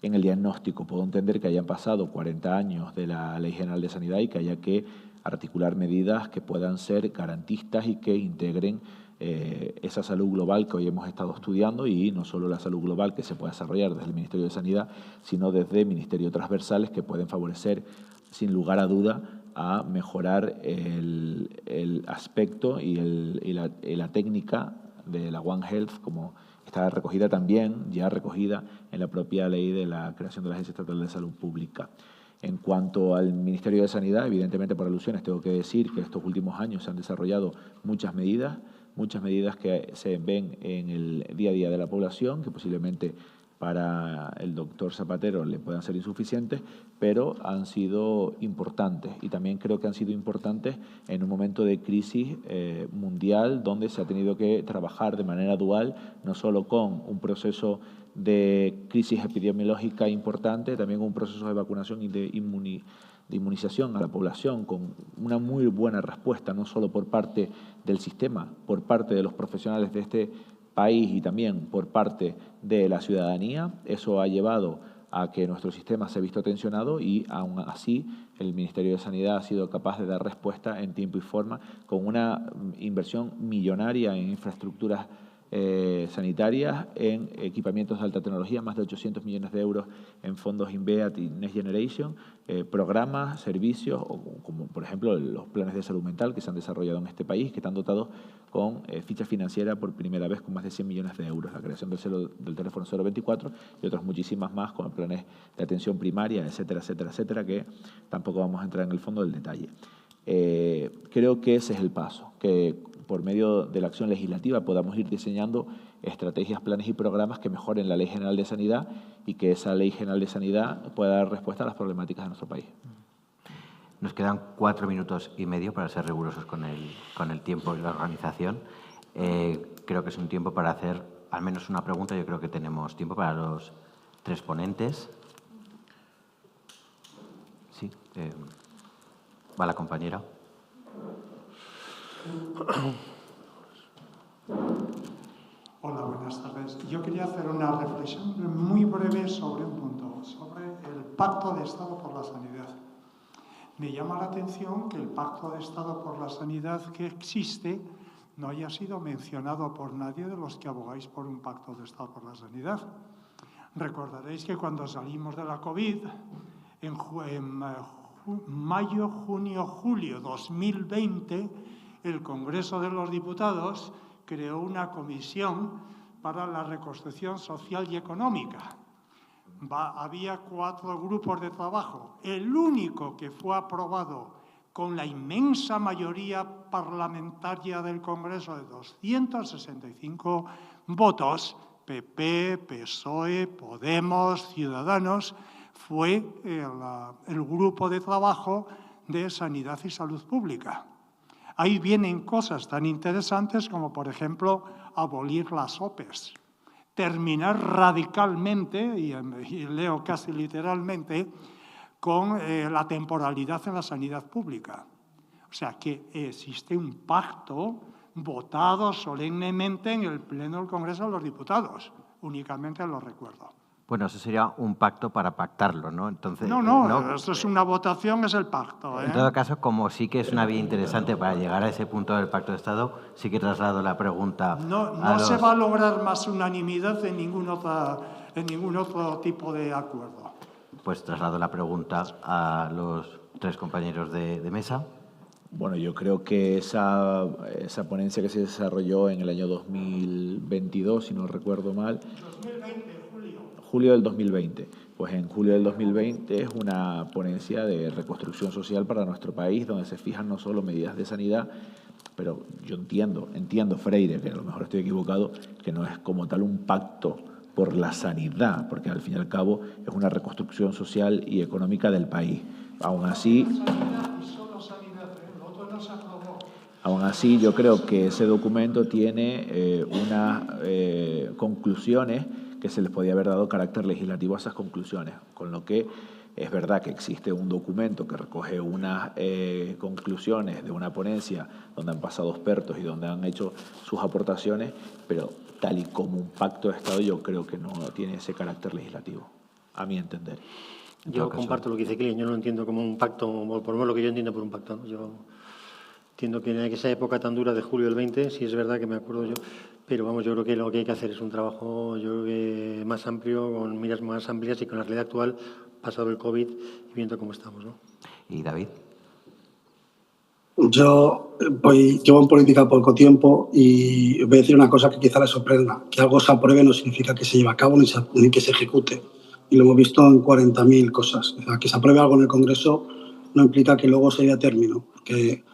En el diagnóstico puedo entender que hayan pasado 40 años de la Ley General de Sanidad y que haya que articular medidas que puedan ser garantistas y que integren esa salud global que hoy hemos estado estudiando, y no solo la salud global que se puede desarrollar desde el Ministerio de Sanidad, sino desde ministerios transversales que pueden favorecer, sin lugar a duda, a mejorar el aspecto y la técnica de la One Health, como está recogida también, ya recogida en la propia ley de la creación de la Agencia Estatal de Salud Pública. En cuanto al Ministerio de Sanidad, evidentemente por alusiones tengo que decir que estos últimos años se han desarrollado muchas medidas que se ven en el día a día de la población, que posiblemente para el doctor Zapatero le puedan ser insuficientes, pero han sido importantes. Y también creo que han sido importantes en un momento de crisis mundial, donde se ha tenido que trabajar de manera dual, no solo con un proceso de crisis epidemiológica importante, también con un proceso de vacunación y de inmunización a la población, con una muy buena respuesta, no solo por parte del sistema, por parte de los profesionales de este país y también por parte de la ciudadanía. Eso ha llevado a que nuestro sistema se ha visto tensionado, y aún así el Ministerio de Sanidad ha sido capaz de dar respuesta en tiempo y forma, con una inversión millonaria en infraestructuras sanitarias, en equipamientos de alta tecnología, más de 800 millones de euros en fondos INVEAT y Next Generation, programas, servicios, como por ejemplo los planes de salud mental que se han desarrollado en este país, que están dotados con ficha financiera por primera vez con más de 100 millones de euros, la creación del teléfono 024 y otras muchísimas más, con planes de atención primaria, etcétera, etcétera, etcétera, que tampoco vamos a entrar en el fondo del detalle. Creo que ese es el paso, que por medio de la acción legislativa podamos ir diseñando estrategias, planes y programas que mejoren la Ley General de Sanidad, y que esa Ley General de Sanidad pueda dar respuesta a las problemáticas de nuestro país. Nos quedan 4 minutos y medio para ser rigurosos con el tiempo y la organización. Creo que es un tiempo para hacer al menos una pregunta. Yo creo que tenemos tiempo para los 3 ponentes. Sí, va la compañera. Hola, buenas tardes. Yo quería hacer una reflexión muy breve sobre un punto, sobre el Pacto de Estado por la Sanidad. Me llama la atención que el Pacto de Estado por la Sanidad que existe no haya sido mencionado por nadie de los que abogáis por un Pacto de Estado por la Sanidad. Recordaréis que cuando salimos de la COVID, en mayo, junio, julio 2020, el Congreso de los Diputados creó una comisión para la reconstrucción social y económica. Había 4 grupos de trabajo. El único que fue aprobado con la inmensa mayoría parlamentaria del Congreso de 265 votos, PP, PSOE, Podemos, Ciudadanos, fue el grupo de trabajo de Sanidad y Salud Pública. Ahí vienen cosas tan interesantes como, por ejemplo, abolir las OPEs, terminar radicalmente, y leo casi literalmente, con la temporalidad en la sanidad pública. O sea, que existe un pacto votado solemnemente en el Pleno del Congreso de los Diputados. Únicamente lo recuerdo. Bueno, eso sería un pacto para pactarlo, ¿no? Entonces, no, esto es una votación, es el pacto. En todo caso, como sí que es una vía interesante para llegar a ese punto del Pacto de Estado, sí que traslado la pregunta. No se va a lograr más unanimidad en ningún otro tipo de acuerdo. Pues traslado la pregunta a los 3 compañeros de mesa. Bueno, yo creo que esa ponencia que se desarrolló en el año 2022, si no recuerdo mal. 2020, julio del 2020. Pues en julio del 2020 es una ponencia de reconstrucción social para nuestro país, donde se fijan no solo medidas de sanidad, pero yo entiendo, Freire, que a lo mejor estoy equivocado, que no es como tal un pacto por la sanidad, porque al fin y al cabo es una reconstrucción social y económica del país. Aún así, yo creo que ese documento tiene unas conclusiones que se les podía haber dado carácter legislativo a esas conclusiones, con lo que es verdad que existe un documento que recoge unas conclusiones de una ponencia donde han pasado expertos y donde han hecho sus aportaciones, pero tal y como un pacto de Estado yo creo que no tiene ese carácter legislativo, a mi entender. Yo comparto lo que dice Kilian, yo no entiendo como un pacto, por lo menos lo que yo entiendo por un pacto, ¿no? Entiendo que en esa época tan dura de julio del 20, sí es verdad que me acuerdo yo, pero vamos, yo creo que lo que hay que hacer es un trabajo, yo creo que más amplio, con miras más amplias y con la realidad actual, pasado el COVID y viendo cómo estamos, ¿no? ¿Y David? Yo llevo en política poco tiempo y voy a decir una cosa que quizá les sorprenda. Que algo se apruebe no significa que se lleve a cabo ni que se ejecute. Y lo hemos visto en 40.000 cosas. O sea, que se apruebe algo en el Congreso no implica que luego se lleve a término. Porque,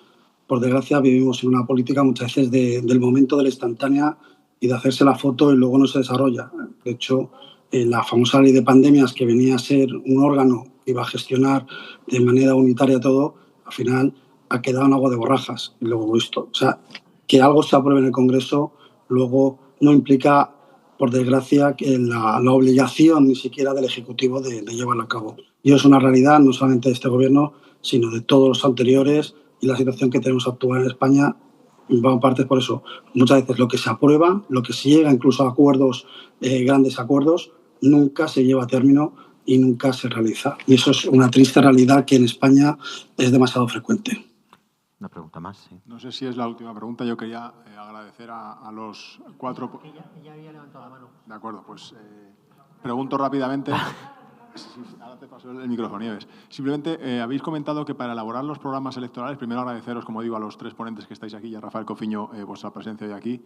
por desgracia, vivimos en una política muchas veces del momento, de la instantánea y de hacerse la foto y luego no se desarrolla. De hecho, la famosa ley de pandemias, que venía a ser un órgano que iba a gestionar de manera unitaria todo, al final ha quedado en agua de borrajas y luego visto. O sea, que algo se apruebe en el Congreso luego no implica, por desgracia, que la obligación ni siquiera del Ejecutivo de llevarlo a cabo. Y es una realidad no solamente de este Gobierno, sino de todos los anteriores, y la situación que tenemos actual en España va en parte por eso. Muchas veces lo que se aprueba, lo que se llega incluso a acuerdos, grandes acuerdos, nunca se lleva a término y nunca se realiza. Y eso es una triste realidad que en España es demasiado frecuente. Una pregunta más, sí. No sé si es la última pregunta. Yo quería agradecer a los 4... Ya había levantado la mano. De acuerdo, pues pregunto rápidamente. Sí, ahora te paso el micrófono, Nieves. Simplemente habéis comentado que para elaborar los programas electorales, primero agradeceros, como digo, a los 3 ponentes que estáis aquí y a Rafael Cofiño vuestra presencia hoy aquí.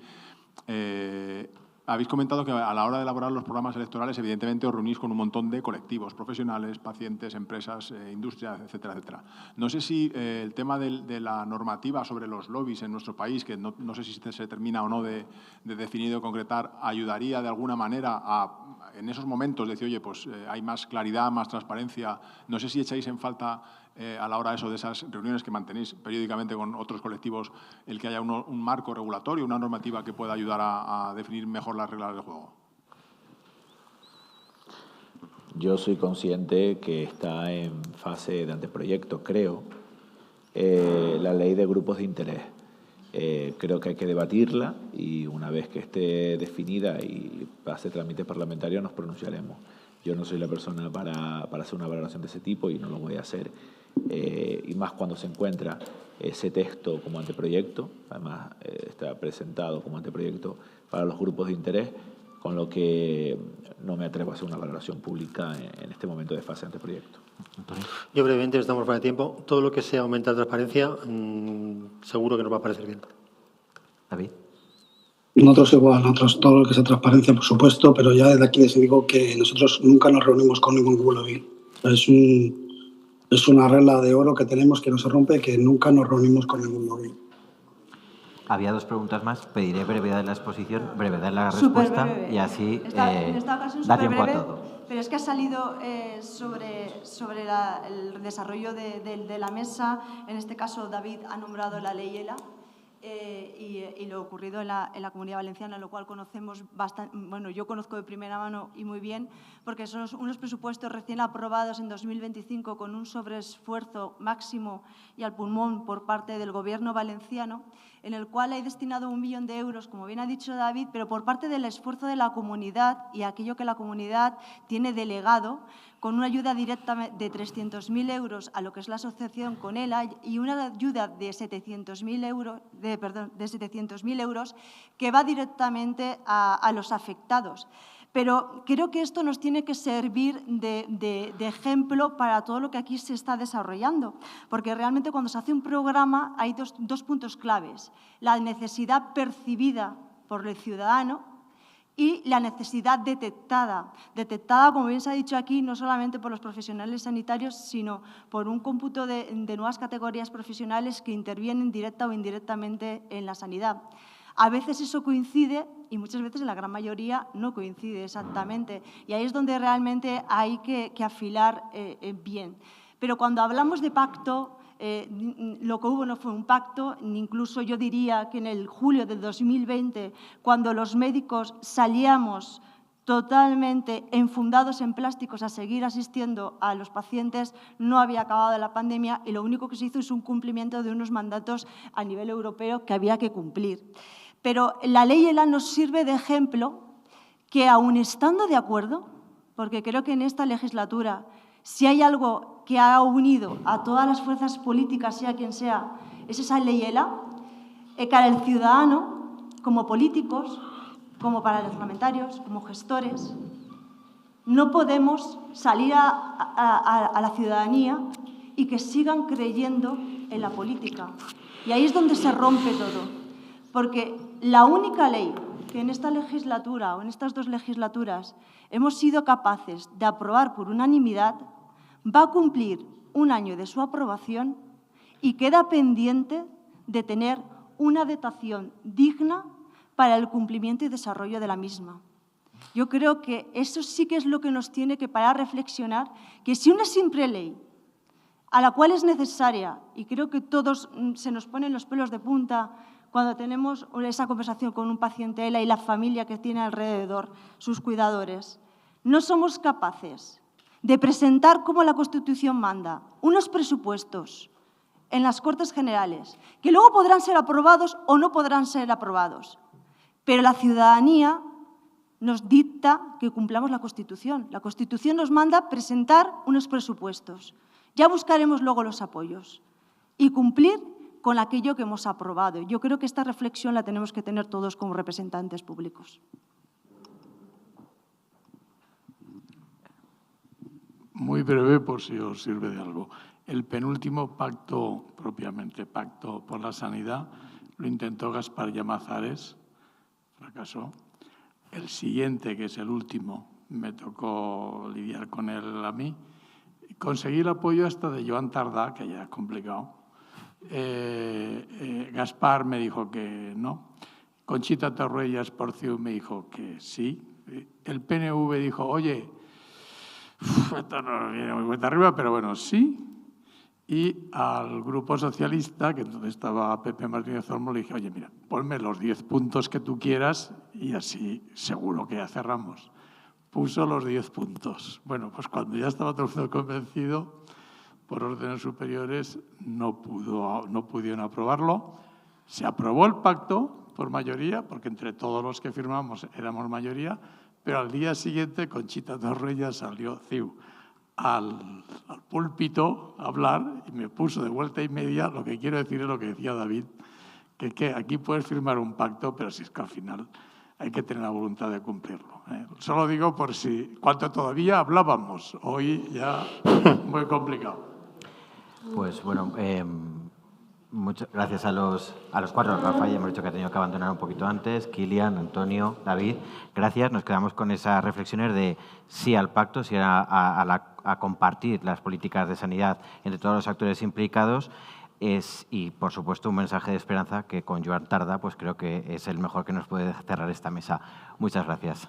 Habéis comentado que a la hora de elaborar los programas electorales, evidentemente os reunís con un montón de colectivos, profesionales, pacientes, empresas, industria, etcétera, etcétera. No sé si el tema de la normativa sobre los lobbies en nuestro país, que no sé si se termina o no de definir o concretar, ayudaría de alguna manera a, en esos momentos, decir, oye, pues hay más claridad, más transparencia. No sé si echáis en falta a la hora de esas reuniones que mantenéis periódicamente con otros colectivos, el que haya un marco regulatorio, una normativa que pueda ayudar a definir mejor las reglas del juego. Yo soy consciente que está en fase de anteproyecto, creo, la ley de grupos de interés. Creo que hay que debatirla y una vez que esté definida y pase trámite parlamentario nos pronunciaremos. Yo no soy la persona para hacer una valoración de ese tipo y no lo voy a hacer. Y más cuando se encuentra ese texto como anteproyecto, además está presentado como anteproyecto para los grupos de interés, con lo que no me atrevo a hacer una valoración pública en este momento de fase de anteproyecto. Yo brevemente, estamos fuera de tiempo. Todo lo que sea aumentar transparencia, seguro que nos va a parecer bien. David. Nosotros igual, nosotros todo lo que sea transparencia, por supuesto, pero ya desde aquí les digo que nosotros nunca nos reunimos con ningún lobby. Es una regla de oro que tenemos que no se rompe, que nunca nos reunimos con ningún lobby. Había 2 preguntas más. Pediré brevedad en la exposición, brevedad en la respuesta y así da tiempo a todo. Pero es que ha salido sobre el desarrollo de la mesa. En este caso, David ha nombrado la ley ELA. Y lo ocurrido en la Comunidad Valenciana, lo cual conocemos bastante, bueno, yo conozco de primera mano y muy bien, porque son unos presupuestos recién aprobados en 2025 con un sobreesfuerzo máximo y al pulmón por parte del Gobierno valenciano, en el cual hay destinado 1 millón de euros, como bien ha dicho David, pero por parte del esfuerzo de la comunidad y aquello que la comunidad tiene delegado, con una ayuda directa de 300.000 euros a lo que es la asociación con ELA y una ayuda de 700.000 euros que va directamente a los afectados. Pero creo que esto nos tiene que servir de ejemplo para todo lo que aquí se está desarrollando, porque realmente cuando se hace un programa hay dos puntos claves: la necesidad percibida por el ciudadano y la necesidad detectada, como bien se ha dicho aquí, no solamente por los profesionales sanitarios, sino por un cómputo de nuevas categorías profesionales que intervienen directa o indirectamente en la sanidad. A veces eso coincide y muchas veces, en la gran mayoría, no coincide exactamente. Y ahí es donde realmente hay que afilar bien. Pero cuando hablamos de pacto, lo que hubo no fue un pacto, incluso yo diría que en el julio de 2020, cuando los médicos salíamos totalmente enfundados en plásticos a seguir asistiendo a los pacientes, no había acabado la pandemia y lo único que se hizo es un cumplimiento de unos mandatos a nivel europeo que había que cumplir. Pero la ley ELA nos sirve de ejemplo que, aun estando de acuerdo, porque creo que en esta legislatura Si hay algo que ha unido a todas las fuerzas políticas, sea quien sea, es esa ley ELA, para el ciudadano, como políticos, como para los parlamentarios, como gestores, no podemos salir a la ciudadanía y que sigan creyendo en la política. Y ahí es donde se rompe todo. Porque la única ley que en esta legislatura o en estas 2 legislaturas hemos sido capaces de aprobar por unanimidad va a cumplir 1 año de su aprobación y queda pendiente de tener una dotación digna para el cumplimiento y desarrollo de la misma. Yo creo que eso sí que es lo que nos tiene que parar a reflexionar, que si una simple ley, a la cual es necesaria, y creo que todos se nos ponen los pelos de punta cuando tenemos esa conversación con un paciente ELA y la familia que tiene alrededor, sus cuidadores, no somos capaces de presentar, como la Constitución manda, unos presupuestos en las Cortes Generales, que luego podrán ser aprobados o no podrán ser aprobados. Pero la ciudadanía nos dicta que cumplamos la Constitución. La Constitución nos manda presentar unos presupuestos. Ya buscaremos luego los apoyos y cumplir con aquello que hemos aprobado. Yo creo que esta reflexión la tenemos que tener todos como representantes públicos. Muy breve, por si os sirve de algo. El penúltimo pacto, propiamente pacto por la sanidad, lo intentó Gaspar Llamazares, fracasó. El siguiente, que es el último, me tocó lidiar con él a mí. Conseguí el apoyo hasta de Joan Tardá, que ya es complicado. Gaspar me dijo que no. Conchita Torruellas Porciu me dijo que sí. El PNV dijo, oye, esto no viene muy cuenta arriba, pero bueno, sí. Y al Grupo Socialista, que entonces estaba Pepe Martínez Olmo, le dije, oye, mira, ponme los 10 puntos que tú quieras y así seguro que ya cerramos. Puso los 10 puntos. Bueno, pues cuando ya estaba todo el mundo convencido, por órdenes superiores, no pudieron aprobarlo. Se aprobó el pacto por mayoría, porque entre todos los que firmamos éramos mayoría, pero al día siguiente Conchita Torruellas salió al púlpito a hablar y me puso de vuelta y media. Lo que quiero decir es lo que decía David, que aquí puedes firmar un pacto, pero si es que al final hay que tener la voluntad de cumplirlo. Solo digo por si, cuando todavía hablábamos, hoy ya muy complicado. Pues bueno, muchas gracias a los 4. Rafa, ya hemos dicho que ha tenido que abandonar un poquito antes. Kilian, Antonio, David, gracias. Nos quedamos con esas reflexiones de sí al pacto, sí a compartir las políticas de sanidad entre todos los actores implicados. Y, por supuesto, un mensaje de esperanza que con Joan Tardá pues creo que es el mejor que nos puede cerrar esta mesa. Muchas gracias.